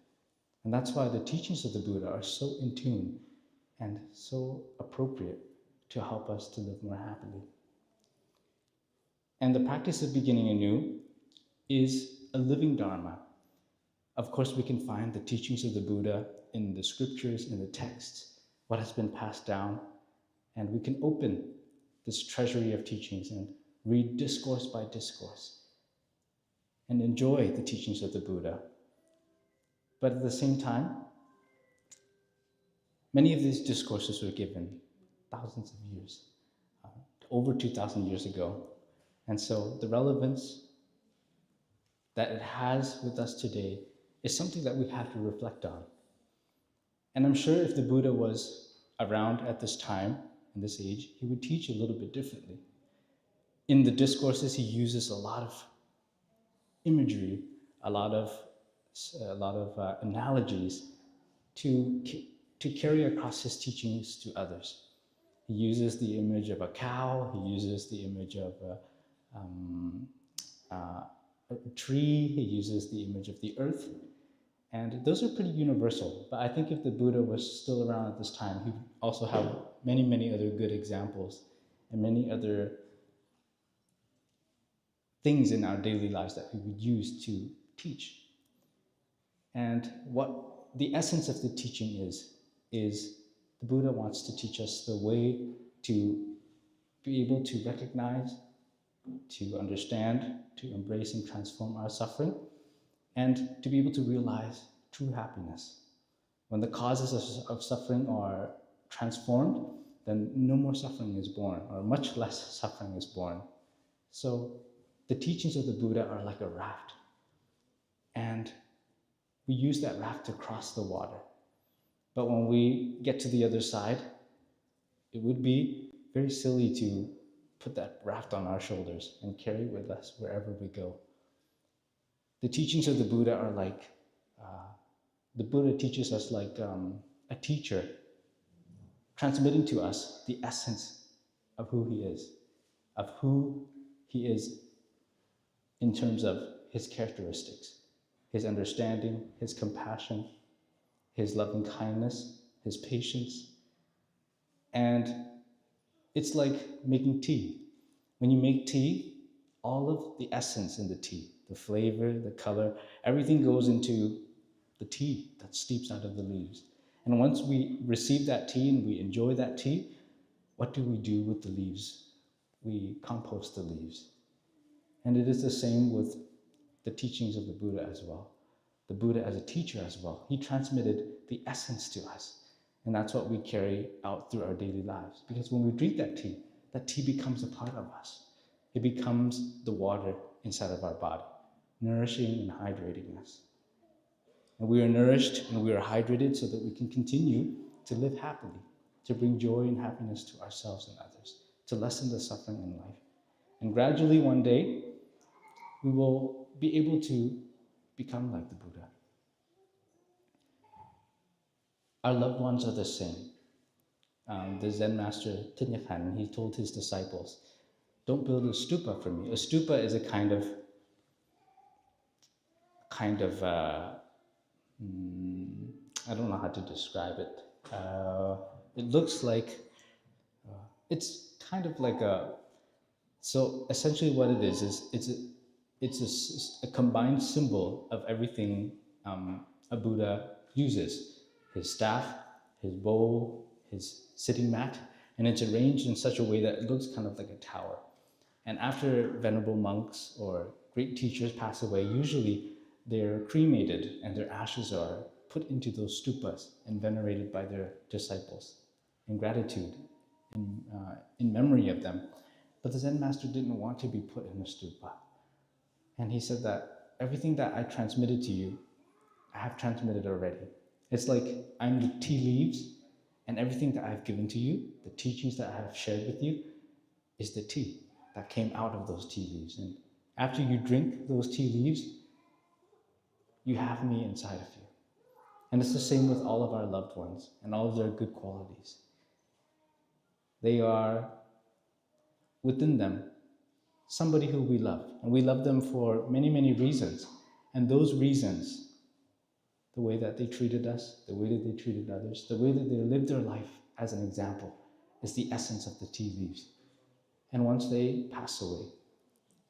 And that's why the teachings of the Buddha are so in tune and so appropriate to help us to live more happily. And the practice of beginning anew is a living Dharma. Of course, we can find the teachings of the Buddha in the scriptures, in the texts, what has been passed down, and we can open this treasury of teachings and read discourse by discourse and enjoy the teachings of the Buddha. But at the same time, many of these discourses were given thousands of years, over 2,000 years ago. And so the relevance that it has with us today is something that we have to reflect on. And I'm sure if the Buddha was around at this time, in this age, he would teach a little bit differently. In the discourses, he uses a lot of imagery, a lot of analogies to carry across his teachings to others. He uses the image of a cow, he uses the image of a tree, he uses the image of the earth, and those are pretty universal. But I think if the Buddha was still around at this time, he would also have many, many other good examples and many other things in our daily lives that we would use to teach. And what the essence of the teaching is the Buddha wants to teach us the way to be able to recognize, to understand, to embrace and transform our suffering, and to be able to realize true happiness. When the causes of suffering are transformed, then no more suffering is born, or much less suffering is born. So the teachings of the Buddha are like a raft, and we use that raft to cross the water. But when we get to the other side, it would be very silly to put that raft on our shoulders and carry it with us wherever we go. The teachings of the Buddha are like, the Buddha teaches us like a teacher, transmitting to us the essence of who he is in terms of his characteristics, his understanding, his compassion, his loving kindness, his patience. And it's like making tea. When you make tea, all of the essence in the tea, the flavor, the color, everything goes into the tea that steeps out of the leaves. And once we receive that tea and we enjoy that tea, what do we do with the leaves? We compost the leaves. And it is the same with the teachings of the Buddha as well. The Buddha as a teacher as well. He transmitted the essence to us. And that's what we carry out through our daily lives. Because when we drink that tea becomes a part of us. It becomes the water inside of our body, nourishing and hydrating us. And we are nourished and we are hydrated so that we can continue to live happily, to bring joy and happiness to ourselves and others, to lessen the suffering in life. And gradually one day, we will be able to become like the Buddha. Our loved ones are the same. The Zen master Thich, he told his disciples, don't build a stupa for me. A stupa is a kind of I don't know how to describe it. It looks like, it's kind of like so essentially what it is it's a combined symbol of everything a Buddha uses. His staff, his bowl, his sitting mat, and it's arranged in such a way that it looks kind of like a tower. And after venerable monks or great teachers pass away, usually they're cremated and their ashes are put into those stupas and venerated by their disciples in gratitude, in memory of them. But the Zen master didn't want to be put in a stupa. And he said that everything that I transmitted to you, I have transmitted already. It's like I'm the tea leaves, and everything that I've given to you, the teachings that I have shared with you, is the tea that came out of those tea leaves. And after you drink those tea leaves, you have me inside of you. And it's the same with all of our loved ones and all of their good qualities. They are, within them, somebody who we love. And we love them for many, many reasons. And those reasons, the way that they treated us, the way that they treated others, the way that they lived their life as an example, is the essence of the tea leaves. And once they pass away,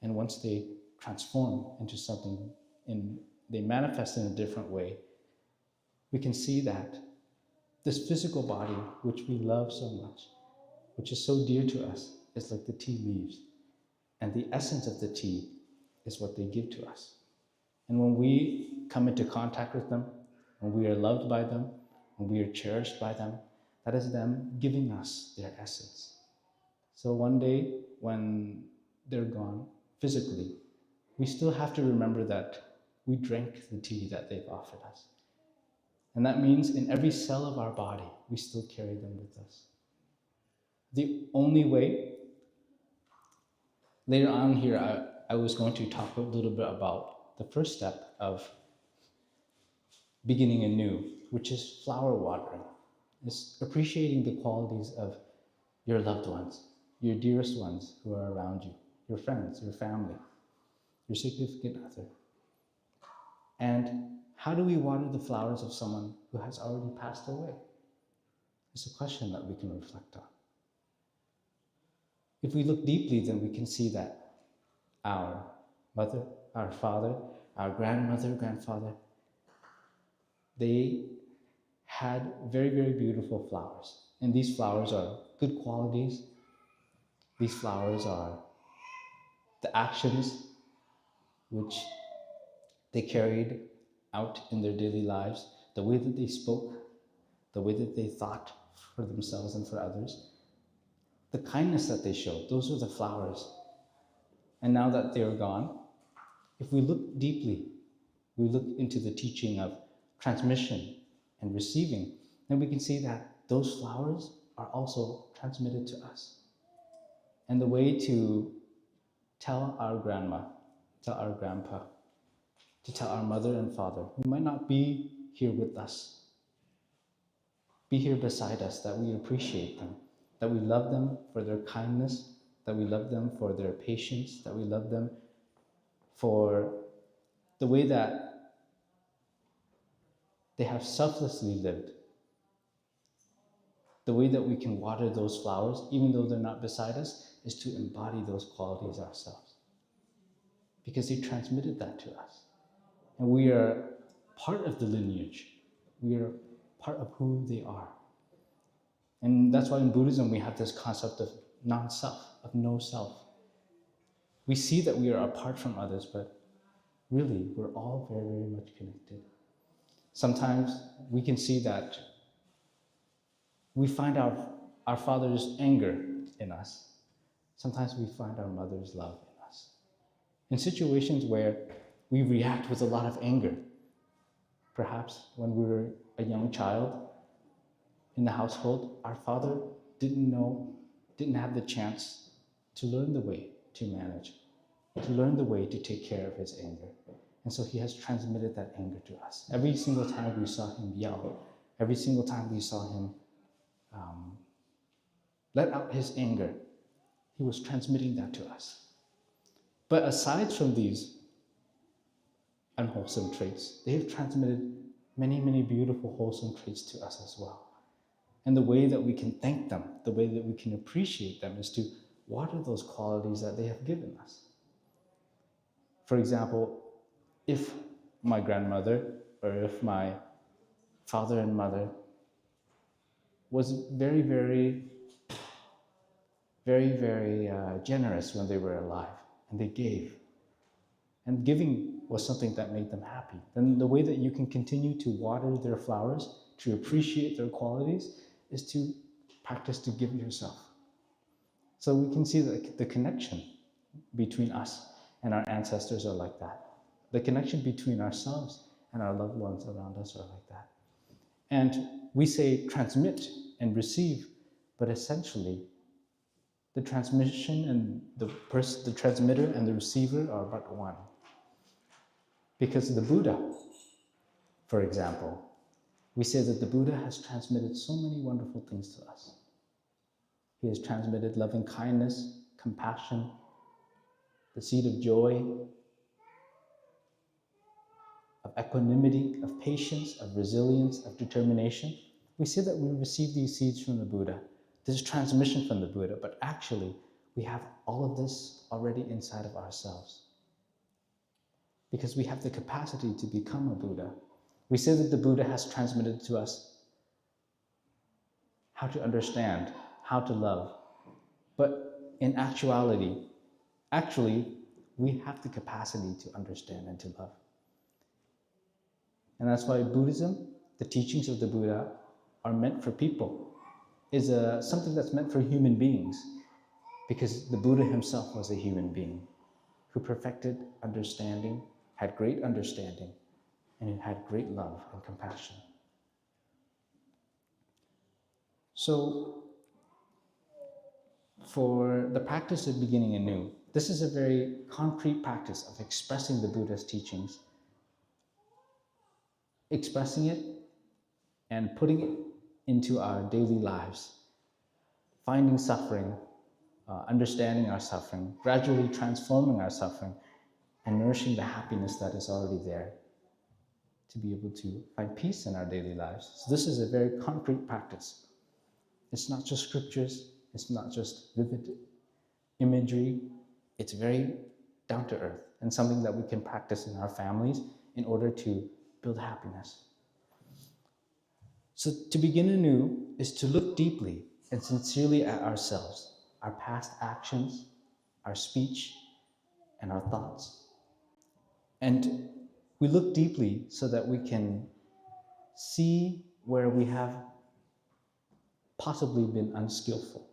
and once they transform into something, they manifest in a different way, we can see that this physical body, which we love so much, which is so dear to us, is like the tea leaves. And the essence of the tea is what they give to us. And when we come into contact with them, when we are loved by them, when we are cherished by them, that is them giving us their essence. So one day, when they're gone physically, we still have to remember that we drank the tea that they've offered us. And that means in every cell of our body, we still carry them with us. The only way, later on here, I was going to talk a little bit about the first step of beginning anew, which is flower watering. It's appreciating the qualities of your loved ones, your dearest ones who are around you, your friends, your family, your significant other. And how do we water the flowers of someone who has already passed away? It's a question that we can reflect on. If we look deeply, then we can see that our mother, our father, our grandmother, grandfather, they had very, very beautiful flowers. And these flowers are good qualities. These flowers are the actions which they carried out in their daily lives, the way that they spoke, the way that they thought for themselves and for others, the kindness that they showed. Those were the flowers. And now that they are gone, if we look deeply, we look into the teaching of transmission and receiving, then we can see that those flowers are also transmitted to us. And the way to tell our grandma, tell our grandpa, to tell our mother and father, who might not be here with us, be here beside us, that we appreciate them, that we love them for their kindness, that we love them for their patience, that we love them for the way that they have selflessly lived. The way that we can water those flowers, even though they're not beside us, is to embody those qualities ourselves. Because they transmitted that to us. And we are part of the lineage. We are part of who they are. And that's why in Buddhism we have this concept of non-self, of no self. We see that we are apart from others, but really we're all very, very much connected. Sometimes we can see that we find our father's anger in us. Sometimes we find our mother's love in us. In situations where we react with a lot of anger, perhaps when we were a young child in the household, our father didn't have the chance to learn the way to manage, to learn the way to take care of his anger. And so he has transmitted that anger to us. Every single time we saw him yell, every single time we saw him let out his anger, he was transmitting that to us. But aside from these unwholesome traits, they have transmitted many, many beautiful, wholesome traits to us as well. And the way that we can thank them, the way that we can appreciate them, is to water those qualities that they have given us. For example, if my grandmother or if my father and mother was very generous when they were alive, and they gave. And giving was something that made them happy. Then the way that you can continue to water their flowers, to appreciate their qualities, is to practice to give yourself. So we can see the connection between us and our ancestors are like that. The connection between ourselves and our loved ones around us are like that. And we say transmit and receive, but essentially the transmission and the transmitter and the receiver are but one. Because the Buddha, for example, we say that the Buddha has transmitted so many wonderful things to us. He has transmitted loving kindness, compassion, the seed of joy, of equanimity, of patience, of resilience, of determination. We say that we receive these seeds from the Buddha. This transmission from the Buddha, but actually we have all of this already inside of ourselves. Because we have the capacity to become a Buddha. We say that the Buddha has transmitted to us how to understand, how to love. But in actually, we have the capacity to understand and to love. And that's why Buddhism, the teachings of the Buddha, are meant for people. Is something that's meant for human beings. Because the Buddha himself was a human being who perfected understanding, had great understanding, and who had great love and compassion. So, for the practice of beginning anew, this is a very concrete practice of expressing the Buddha's teachings, expressing it and putting it into our daily lives, finding suffering, understanding our suffering, gradually transforming our suffering, and nourishing the happiness that is already there to be able to find peace in our daily lives. So this is a very concrete practice. It's not just scriptures, it's not just vivid imagery, it's very down to earth and something that we can practice in our families in order to build happiness. So to begin anew is to look deeply and sincerely at ourselves, our past actions, our speech, and our thoughts. And we look deeply so that we can see where we have possibly been unskillful.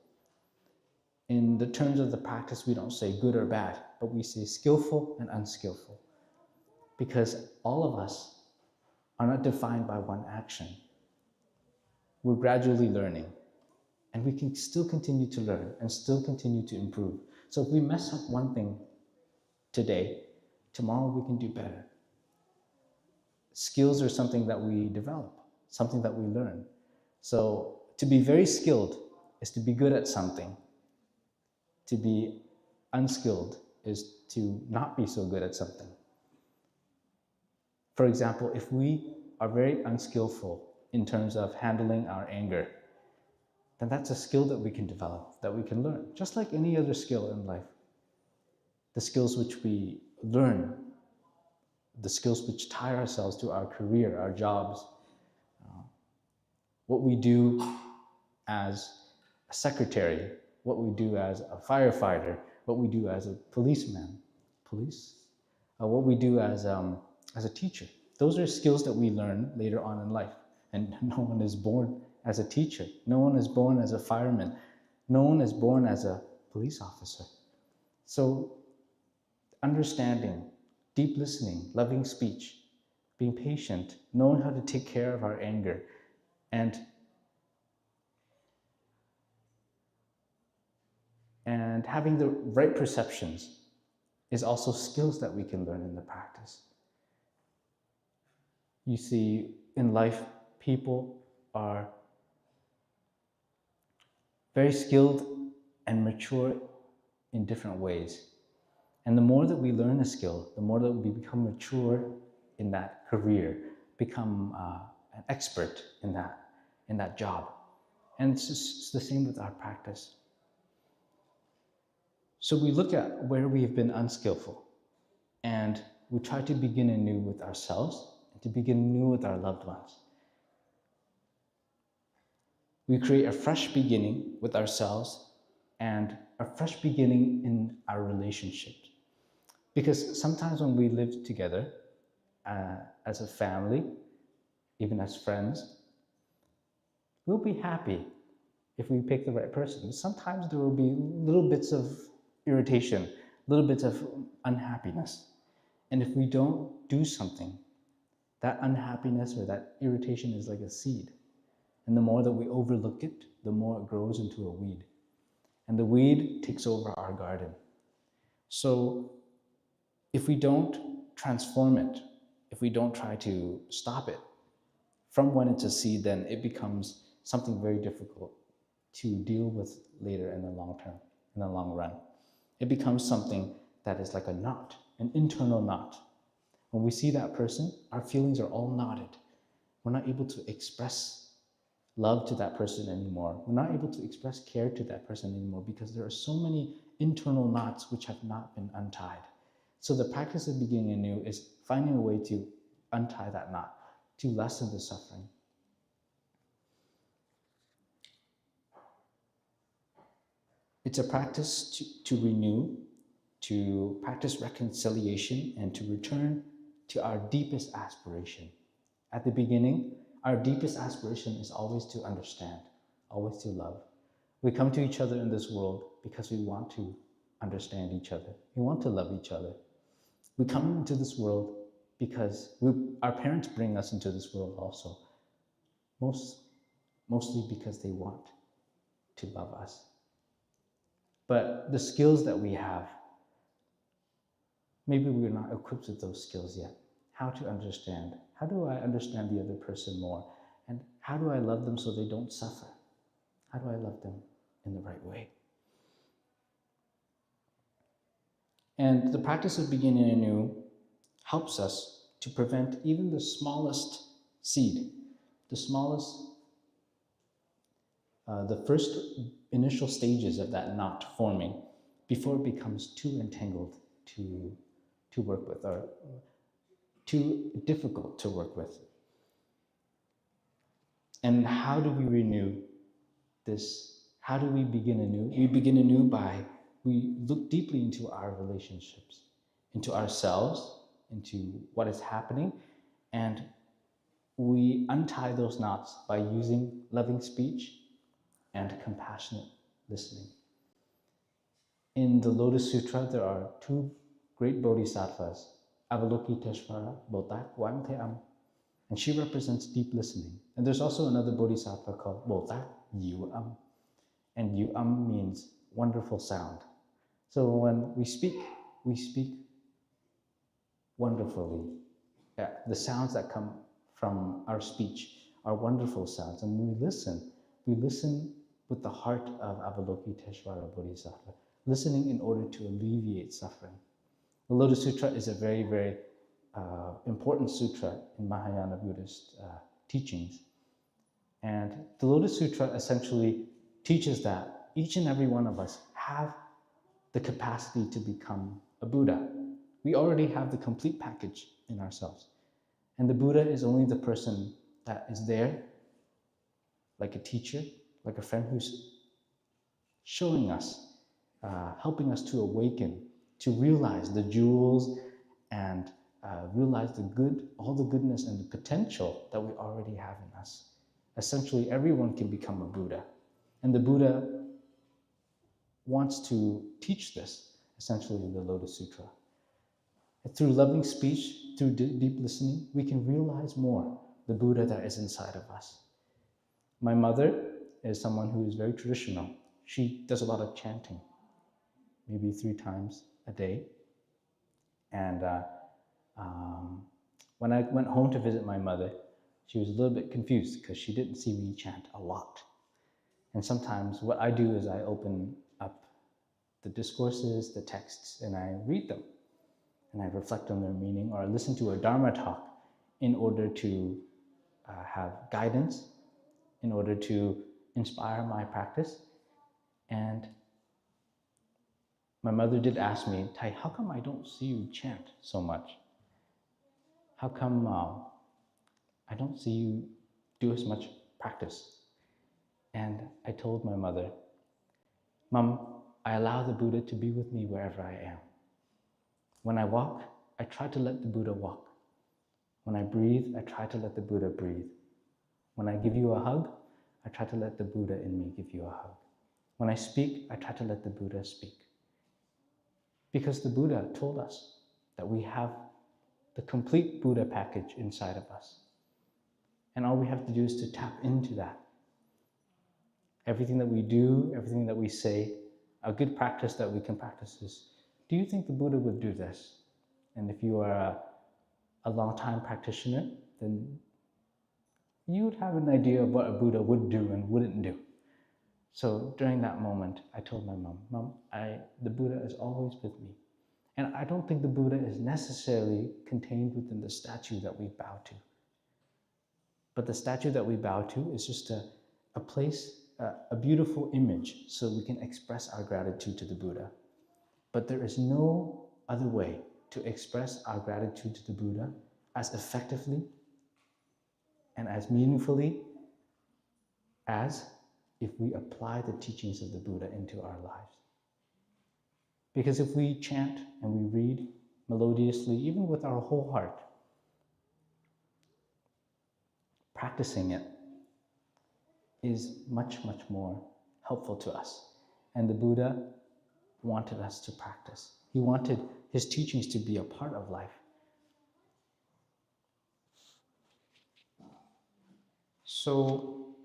In the terms of the practice, we don't say good or bad, but we say skillful and unskillful. Because all of us are not defined by one action. We're gradually learning, and we can still continue to learn and still continue to improve. So if we mess up one thing today, tomorrow we can do better. Skills are something that we develop, something that we learn. So to be very skilled is to be good at something. To be unskilled is to not be so good at something. For example, if we are very unskillful in terms of handling our anger, then that's a skill that we can develop, that we can learn, just like any other skill in life. The skills which we learn, the skills which tie ourselves to our career, our jobs, what we do as a secretary, what we do as a firefighter, what we do as a policeman, what we do as a teacher. Those are skills that we learn later on in life. And no one is born as a teacher. No one is born as a fireman. No one is born as a police officer. So understanding, deep listening, loving speech, being patient, knowing how to take care of our anger, and having the right perceptions is also skills that we can learn in the practice. You see, in life, people are very skilled and mature in different ways. And the more that we learn a skill, the more that we become mature in that career, become an expert in that job. And it's the same with our practice. So we look at where we have been unskillful, and we try to begin anew with ourselves and to begin anew with our loved ones. We create a fresh beginning with ourselves and a fresh beginning in our relationships. Because sometimes when we live together as a family, even as friends, we'll be happy if we pick the right person. Sometimes there will be little bits of irritation, little bits of unhappiness. And if we don't do something, that unhappiness or that irritation is like a seed. And the more that we overlook it, the more it grows into a weed. And the weed takes over our garden. So if we don't transform it, if we don't try to stop it, from when it's a seed, then it becomes something very difficult to deal with later in the long term, in the long run. It becomes something that is like a knot, an internal knot. When we see that person, our feelings are all knotted. We're not able to express love to that person anymore. We're not able to express care to that person anymore because there are so many internal knots which have not been untied. So the practice of beginning anew is finding a way to untie that knot, to lessen the suffering. It's a practice to renew, to practice reconciliation, and to return to our deepest aspiration. At the beginning, our deepest aspiration is always to understand, always to love. We come to each other in this world because we want to understand each other. We want to love each other. We come into this world because our parents bring us into this world also. Mostly because they want to love us. But the skills that we have, maybe we're not equipped with those skills yet. How to understand. How do I understand the other person more? And how do I love them so they don't suffer? How do I love them in the right way? And the practice of beginning anew helps us to prevent even the smallest seed, the first initial stages of that knot forming before it becomes too entangled to work with, or too difficult to work with. And how do we renew this? How do we begin anew? We begin anew by we look deeply into our relationships, into ourselves, into what is happening, and we untie those knots by using loving speech and compassionate listening. In the Lotus Sutra, there are two great bodhisattvas, Avalokiteshvara, Bhotak, Wangteam, and she represents deep listening. And there's also another bodhisattva called Bhotak, Yuam, and Yuam means wonderful sound. So when we speak wonderfully. The sounds that come from our speech are wonderful sounds. And when we listen with the heart of Avalokiteshvara Bodhisattva, listening in order to alleviate suffering. The Lotus Sutra is a very, very important sutra in Mahayana Buddhist teachings. And the Lotus Sutra essentially teaches that each and every one of us have the capacity to become a Buddha. We already have the complete package in ourselves. And the Buddha is only the person that is there, like a teacher, like a friend who's showing us, helping us to awaken, to realize the jewels and realize all the goodness and the potential that we already have in us. Essentially, everyone can become a Buddha. And the Buddha wants to teach this, essentially in the Lotus Sutra. And through loving speech, through deep listening, we can realize more the Buddha that is inside of us. My mother is someone who is very traditional. She does a lot of chanting, maybe 3 times a day. And when I went home to visit my mother, she was a little bit confused because she didn't see me chant a lot. And sometimes what I do is I open up the discourses, the texts, and I read them. And I reflect on their meaning, or I listen to a Dharma talk in order to have guidance, in order to inspire my practice. And my mother did ask me, "Tai, how come I don't see you chant so much? How come I don't see you do as much practice?" And I told my mother, Mom, I allow the Buddha to be with me wherever I am. When I walk, I try to let the Buddha walk. When I breathe, I try to let the Buddha breathe. When I give you a hug, I try to let the Buddha in me give you a hug. When I speak, I try to let the Buddha speak. Because the Buddha told us that we have the complete Buddha package inside of us. And all we have to do is to tap into that. Everything that we do, everything that we say, a good practice that we can practice is, do you think the Buddha would do this? And if you are a long-time practitioner, then you would have an idea of what a Buddha would do and wouldn't do. So during that moment, I told my mom, Mom, the Buddha is always with me. And I don't think the Buddha is necessarily contained within the statue that we bow to. But the statue that we bow to is just a place, a beautiful image, so we can express our gratitude to the Buddha. But there is no other way to express our gratitude to the Buddha as effectively and as meaningfully as if we apply the teachings of the Buddha into our lives. Because if we chant and we read melodiously, even with our whole heart, practicing it is much, much more helpful to us. And the Buddha wanted us to practice. He wanted his teachings to be a part of life. So,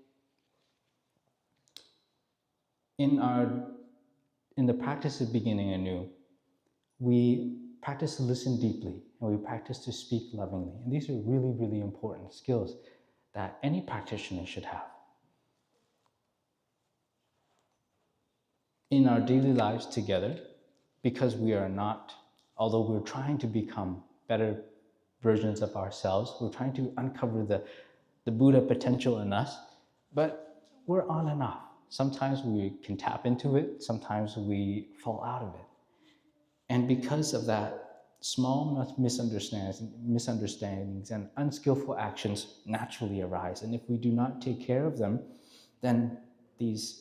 in the practice of beginning anew, we practice to listen deeply and we practice to speak lovingly. And these are really, really important skills that any practitioner should have. In our daily lives together, because we are not, although we're trying to become better versions of ourselves, we're trying to uncover the Buddha potential in us, but we're on and off. Sometimes we can tap into it, sometimes we fall out of it. And because of that, small misunderstandings and unskillful actions naturally arise. And if we do not take care of them, then this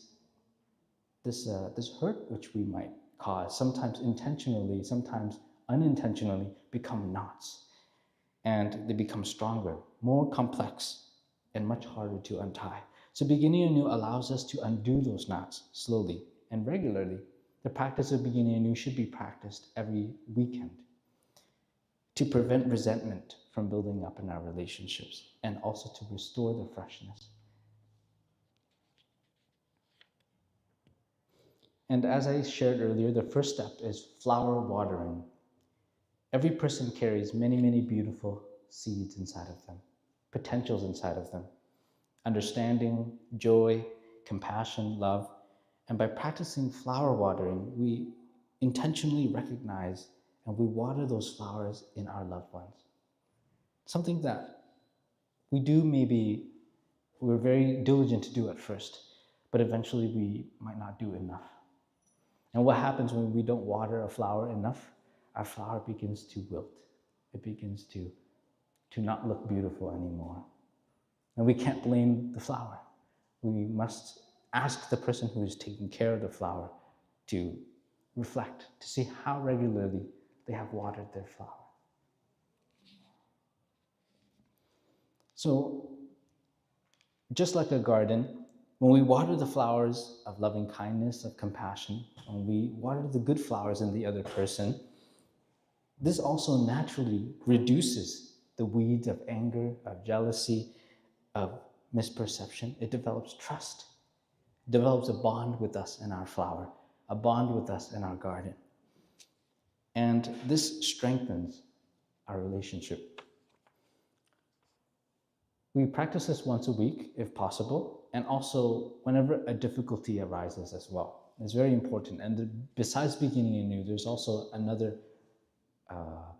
hurt which we might cause, sometimes intentionally, sometimes unintentionally, become knots. And they become stronger, more complex, and much harder to untie. So beginning anew allows us to undo those knots slowly and regularly. The practice of beginning anew should be practiced every weekend to prevent resentment from building up in our relationships and also to restore the freshness. And as I shared earlier, the first step is flower watering. Every person carries many, many beautiful seeds inside of them, potentials inside of them. Understanding, joy, compassion, love. And by practicing flower watering, we intentionally recognize and we water those flowers in our loved ones. Something that we do, maybe we're very diligent to do at first, but eventually we might not do enough. And what happens when we don't water a flower enough? Our flower begins to wilt. It begins to not look beautiful anymore. And we can't blame the flower. We must ask the person who is taking care of the flower to reflect, to see how regularly they have watered their flower. So, just like a garden, when we water the flowers of loving kindness, of compassion, when we water the good flowers in the other person, this also naturally reduces the weeds of anger, of jealousy, of misperception. It develops trust. It develops a bond with us and our flower, a bond with us in our garden. And this strengthens our relationship. We practice this once a week, if possible, and also whenever a difficulty arises as well. It's very important. And besides beginning anew, there's also another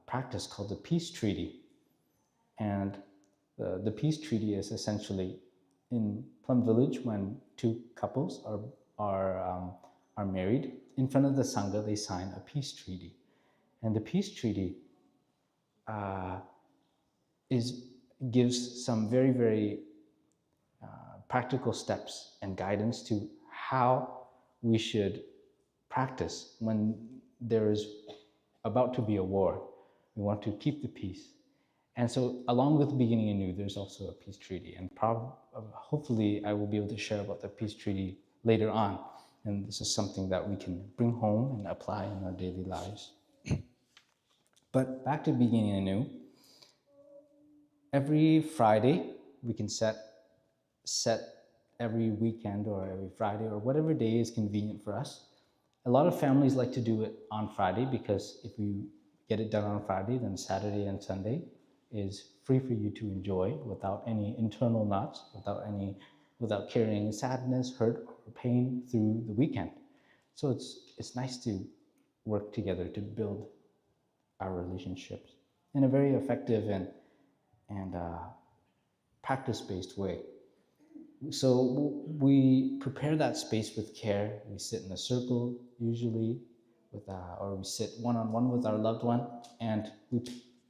practice called the peace treaty. And the peace treaty is essentially in Plum Village when two couples are married. In front of the Sangha, they sign a peace treaty. And the peace treaty gives some very, very practical steps and guidance to how we should practice when there is about to be a war. We want to keep the peace. And so along with beginning anew, there's also a peace treaty. And hopefully I will be able to share about the peace treaty later on. And this is something that we can bring home and apply in our daily lives. But back to beginning anew, every Friday, we can set every weekend or every Friday or whatever day is convenient for us. A lot of families like to do it on Friday because if you get it done on Friday, then Saturday and Sunday is free for you to enjoy without any internal knots, without carrying sadness, hurt, or pain through the weekend. So it's nice to work together to build our relationships in a very effective and practice-based way. So we prepare that space with care. We sit in a circle usually, or we sit one-on-one with our loved one, and we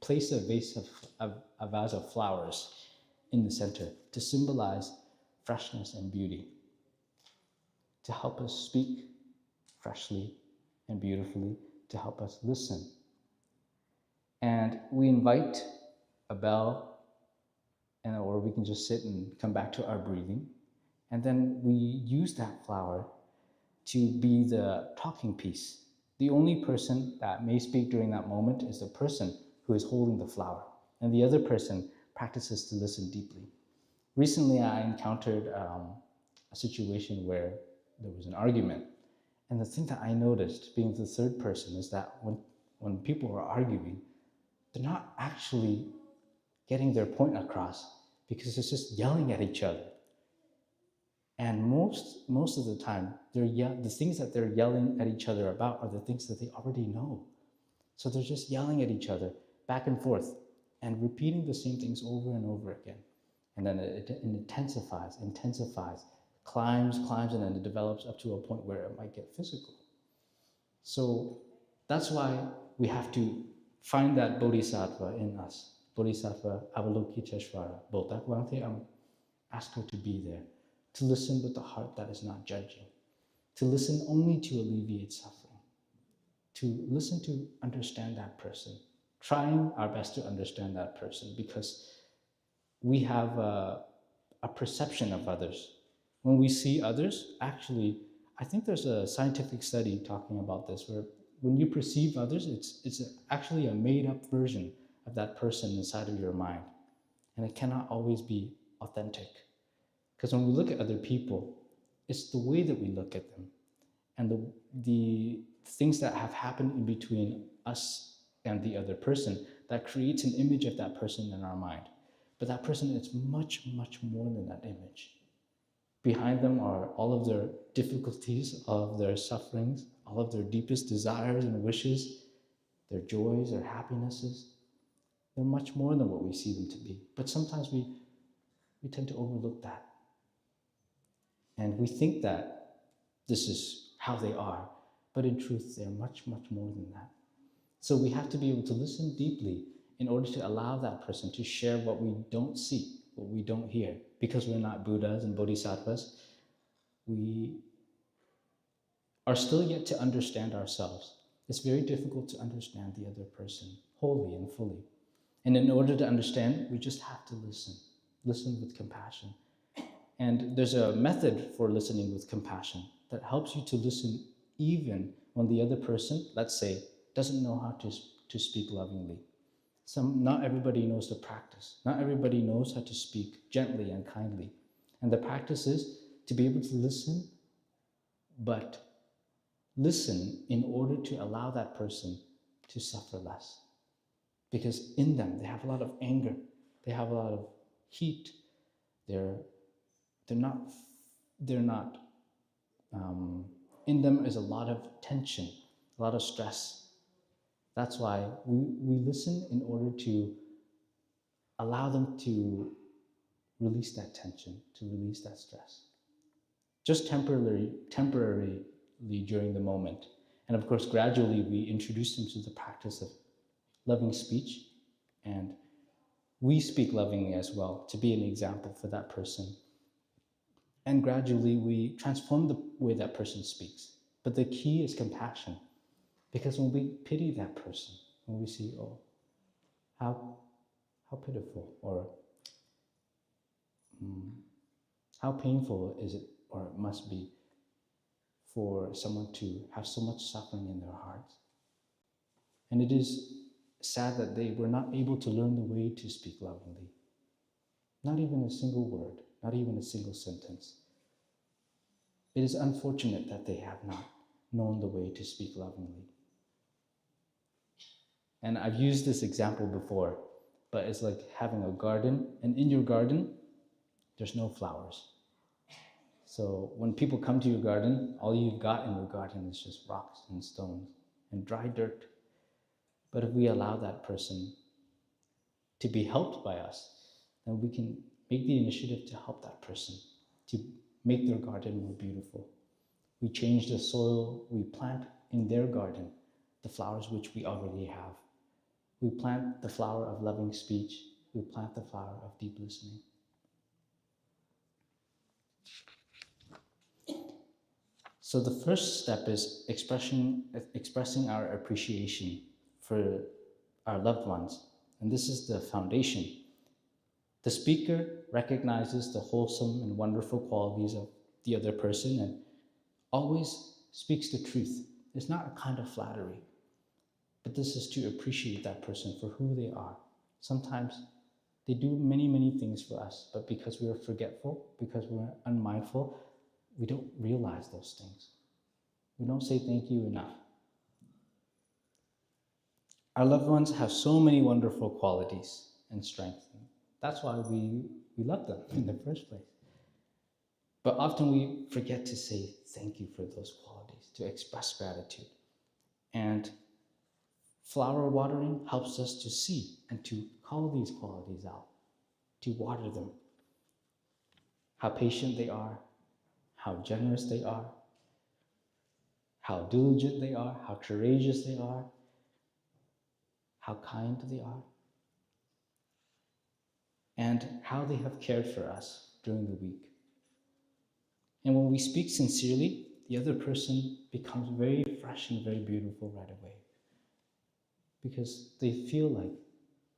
place a vase of flowers in the center to symbolize freshness and beauty, to help us speak freshly and beautifully, to help us listen. And we invite a bell, or we can just sit and come back to our breathing. And then we use that flower to be the talking piece. The only person that may speak during that moment is the person who is holding the flower. And the other person practices to listen deeply. Recently, I encountered a situation where there was an argument. And the thing that I noticed, being the third person, is that when people are arguing, they're not actually getting their point across because it's just yelling at each other. And most of the time, the things that they're yelling at each other about are the things that they already know. So they're just yelling at each other back and forth and repeating the same things over and over again. And then it intensifies, climbs, and then it develops up to a point where it might get physical. So that's why we have to find that bodhisattva in us. Bodhisattva Avalokiteshvara, Bodhakvante, ask her to be there, to listen with a heart that is not judging, to listen only to alleviate suffering, to listen to understand that person, trying our best to understand that person, because we have a perception of others. When we see others, actually, I think there's a scientific study talking about this, where when you perceive others, it's actually a made-up version of that person inside of your mind. And it cannot always be authentic. Because when we look at other people, it's the way that we look at them and the things that have happened in between us and the other person that creates an image of that person in our mind. But that person is much, much more than that image. Behind them are all of their difficulties, all of their sufferings, all of their deepest desires and wishes, their joys, their happinesses. They're much more than what we see them to be. But sometimes we tend to overlook that. And we think that this is how they are. But in truth, they're much, much more than that. So we have to be able to listen deeply in order to allow that person to share what we don't see, what we don't hear. Because we're not Buddhas and Bodhisattvas, we are still yet to understand ourselves. It's very difficult to understand the other person wholly and fully. And in order to understand, we just have to listen with compassion. And there's a method for listening with compassion that helps you to listen even when the other person, let's say, doesn't know how to speak lovingly. Not everybody knows the practice. Not everybody knows how to speak gently and kindly. And the practice is to be able to listen, but listen in order to allow that person to suffer less. Because in them, they have a lot of anger. They have a lot of heat. In them is a lot of tension, a lot of stress. That's why we listen in order to allow them to release that tension, to release that stress. Just temporarily during the moment. And of course, gradually we introduce them to the practice of loving speech, and we speak lovingly as well to be an example for that person And gradually we transform the way that person speaks. But the key is compassion. Because when we pity that person, when we see, oh, how pitiful, or how painful is it, or it must be, for someone to have so much suffering in their hearts. And it is sad that they were not able to learn the way to speak lovingly. Not even a single word, not even a single sentence. It is unfortunate that they have not known the way to speak lovingly. And I've used this example before, but it's like having a garden, and in your garden, there's no flowers. So when people come to your garden, all you've got in your garden is just rocks and stones and dry dirt. But if we allow that person to be helped by us, then we can make the initiative to help that person, to make their garden more beautiful. We change the soil, we plant in their garden the flowers which we already have. We plant the flower of loving speech, we plant the flower of deep listening. So the first step is expressing our appreciation for our loved ones. And this is the foundation. The speaker recognizes the wholesome and wonderful qualities of the other person and always speaks the truth. It's not a kind of flattery, but this is to appreciate that person for who they are. Sometimes they do many, many things for us, but because we are forgetful, because we're unmindful, we don't realize those things. We don't say thank you enough. Our loved ones have so many wonderful qualities and strengths. That's why we love them in the first place. But often we forget to say thank you for those qualities, to express gratitude. And flower watering helps us to see and to call these qualities out, to water them. How patient they are, how generous they are, how diligent they are, how courageous they are, how kind they are, and how they have cared for us during the week. And when we speak sincerely, the other person becomes very fresh and very beautiful right away, because they feel like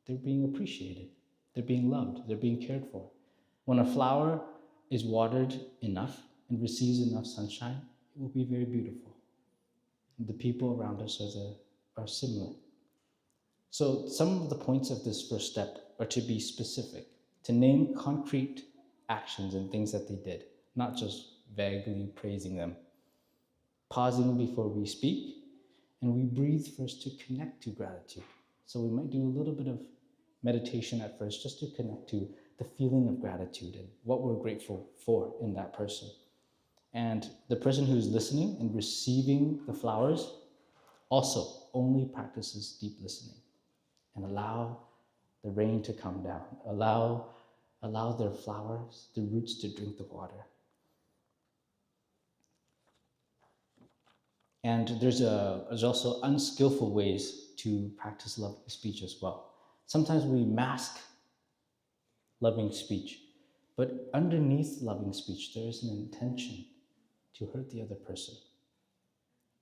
they're being appreciated, they're being loved, they're being cared for. When a flower is watered enough and receives enough sunshine, it will be very beautiful. And the people around us are similar. So some of the points of this first step are to be specific, to name concrete actions and things that they did, not just vaguely praising them. Pausing before we speak, and we breathe first to connect to gratitude. So we might do a little bit of meditation at first, just to connect to the feeling of gratitude and what we're grateful for in that person. And the person who's listening and receiving the flowers also only practices deep listening, and allow the rain to come down, allow their flowers, the roots, to drink the water. And there's also unskillful ways to practice loving speech as well. Sometimes we mask loving speech, but underneath loving speech, there is an intention to hurt the other person.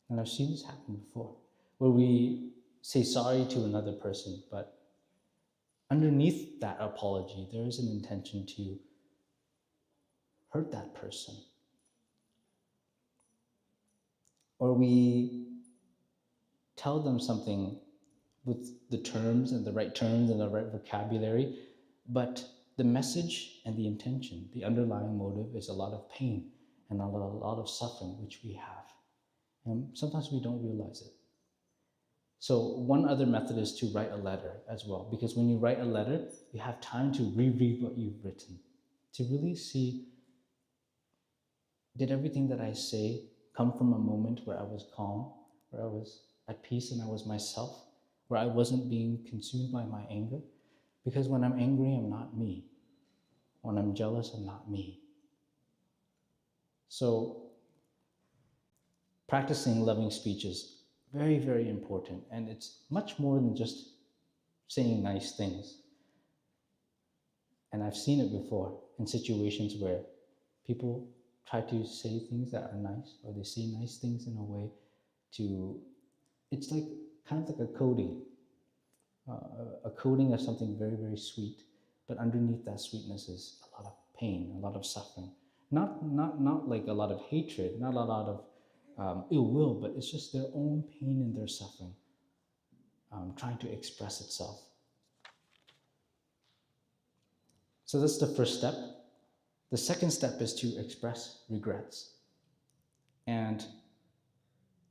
And I've seen this happen before, where we say sorry to another person, but underneath that apology, there is an intention to hurt that person. Or we tell them something with the terms and the right vocabulary, but the message and the intention, the underlying motive, is a lot of pain and a lot of suffering which we have. And sometimes we don't realize it. So one other method is to write a letter as well, because when you write a letter, you have time to reread what you've written, to really see, did everything that I say come from a moment where I was calm, where I was at peace and I was myself, where I wasn't being consumed by my anger? Because when I'm angry, I'm not me. When I'm jealous, I'm not me. So practicing loving speech is very, very important, and it's much more than just saying nice things. And I've seen it before in situations where People try to say things that are nice, or they say nice things in a way to, it's like kind of like a coating of something very, very sweet, but underneath that sweetness is a lot of pain, a lot of suffering. Not like a lot of hatred, not a lot of ill will, but it's just their own pain and their suffering trying to express itself. So that's the first step. The second step is to express regrets. And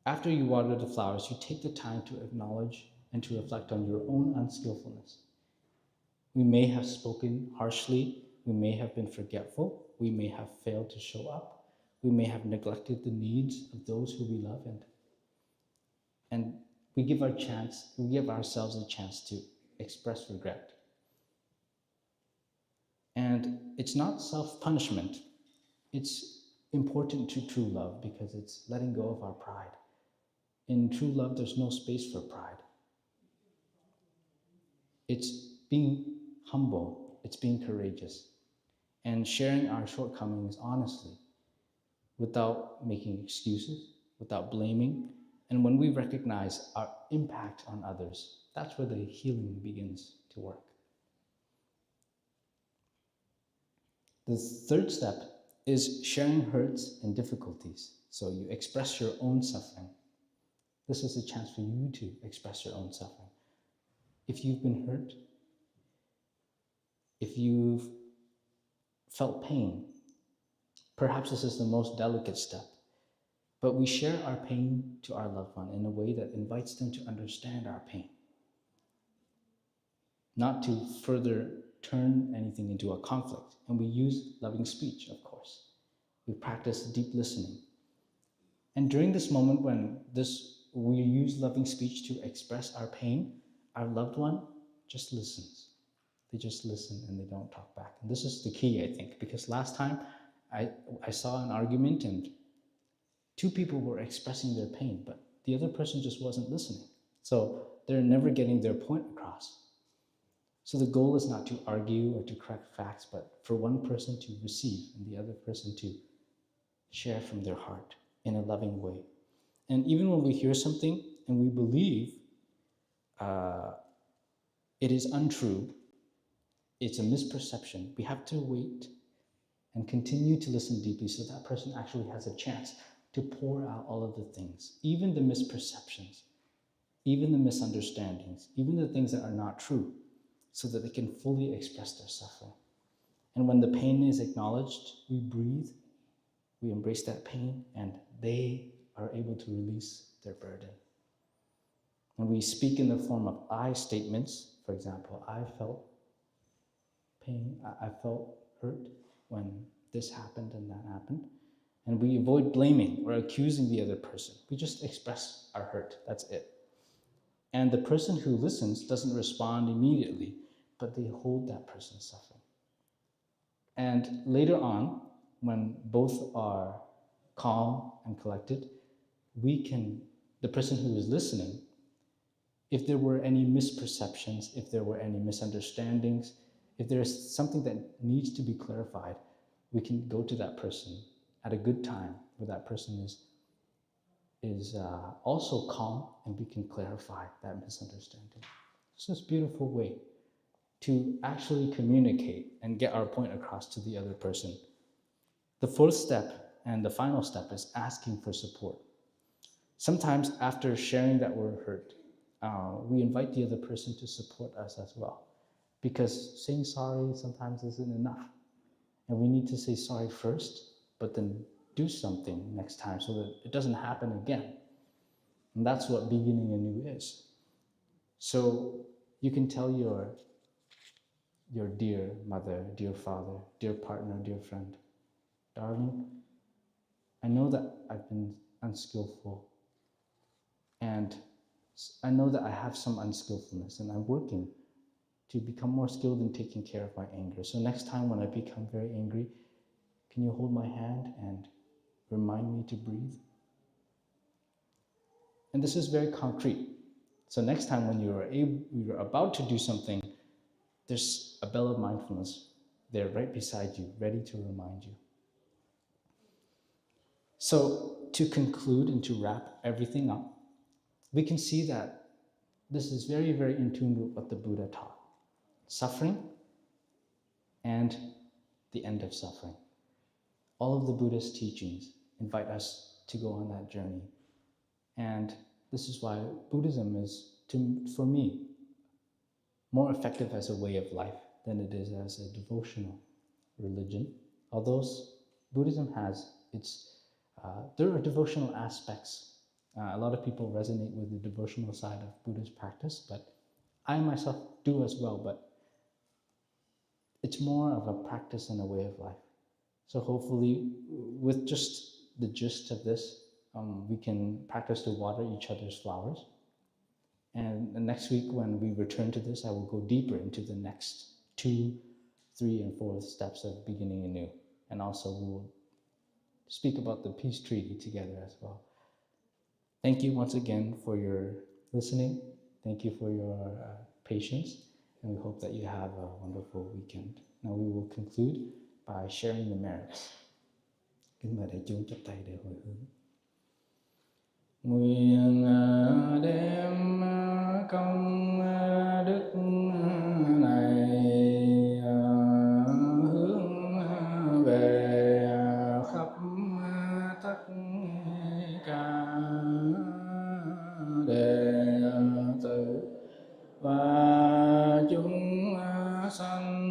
after you water the flowers, you take the time to acknowledge and to reflect on your own unskillfulness. We may have spoken harshly, we may have been forgetful, we may have failed to show up, we may have neglected the needs of those who we love, and we give ourselves a chance to express regret. And it's not self-punishment. It's important to true love because it's letting go of our pride. In true love, there's no space for pride. It's being humble, it's being courageous, and sharing our shortcomings honestly, without making excuses, without blaming. And when we recognize our impact on others, that's where the healing begins to work. The third step is sharing hurts and difficulties. So you express your own suffering. This is a chance for you to express your own suffering. If you've been hurt, if you've felt pain, perhaps this is the most delicate step, but we share our pain to our loved one in a way that invites them to understand our pain. Not to further turn anything into a conflict. And we use loving speech, of course. We practice deep listening. And during this moment when we use loving speech to express our pain, our loved one just listens. They just listen and they don't talk back. And this is the key, I think, because last time I saw an argument and two people were expressing their pain, but the other person just wasn't listening. So they're never getting their point across. So the goal is not to argue or to correct facts, but for one person to receive and the other person to share from their heart in a loving way. And even when we hear something and we believe it is untrue, it's a misperception, we have to wait and continue to listen deeply so that person actually has a chance to pour out all of the things, even the misperceptions, even the misunderstandings, even the things that are not true, so that they can fully express their suffering. And when the pain is acknowledged, we breathe, we embrace that pain, and they are able to release their burden. And we speak in the form of I statements. For example, I felt pain, I felt hurt when this happened and that happened. And we avoid blaming or accusing the other person. We just express our hurt, that's it. And the person who listens doesn't respond immediately, but they hold that person's suffering. And later on, when both are calm and collected, the person who is listening, if there were any misperceptions, if there were any misunderstandings, if there's something that needs to be clarified, we can go to that person at a good time where that person is also calm, and we can clarify that misunderstanding. It's this beautiful way to actually communicate and get our point across to the other person. The fourth step and the final step is asking for support. Sometimes after sharing that we're hurt, we invite the other person to support us as well, because saying sorry sometimes isn't enough. And we need to say sorry first, but then do something next time so that it doesn't happen again. And that's what beginning anew is. So you can tell your dear mother, dear father, dear partner, dear friend, darling, I know that I've been unskillful, and I know that I have some unskillfulness, and I'm working to become more skilled in taking care of my anger. So next time when I become very angry, can you hold my hand and remind me to breathe? And this is very concrete. So next time when you're about to do something, there's a bell of mindfulness there right beside you, ready to remind you. So to conclude and to wrap everything up, we can see that this is very, very in tune with what the Buddha taught. Suffering and the end of suffering. All of the Buddha's teachings invite us to go on that journey. And this is why Buddhism is, for me, more effective as a way of life than it is as a devotional religion. Although Buddhism has there are devotional aspects. A lot of people resonate with the devotional side of Buddhist practice, but I myself do as well, but it's more of a practice and a way of life. So hopefully, with just the gist of this, we can practice to water each other's flowers. And next week, when we return to this, I will go deeper into the next 2, 3, and 4 steps of beginning anew. And also, we will speak about the peace treaty together as well. Thank you once again for your listening. Thank you for your patience. And we hope that you have a wonderful weekend. Now we will conclude by sharing the merits. Kính mời đại chúng chắp tay để hồi hướng. Nguyện đem công đức này hướng về khắp tất cả đệ tử và chúng sanh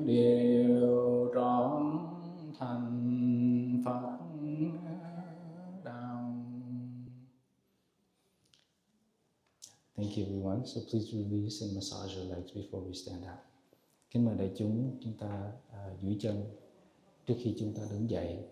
đều trọn thành Phật đạo. Thank you everyone. So please release and massage your legs before we stand up. Kính mời đại chúng ta duỗi chân trước khi chúng ta đứng dậy.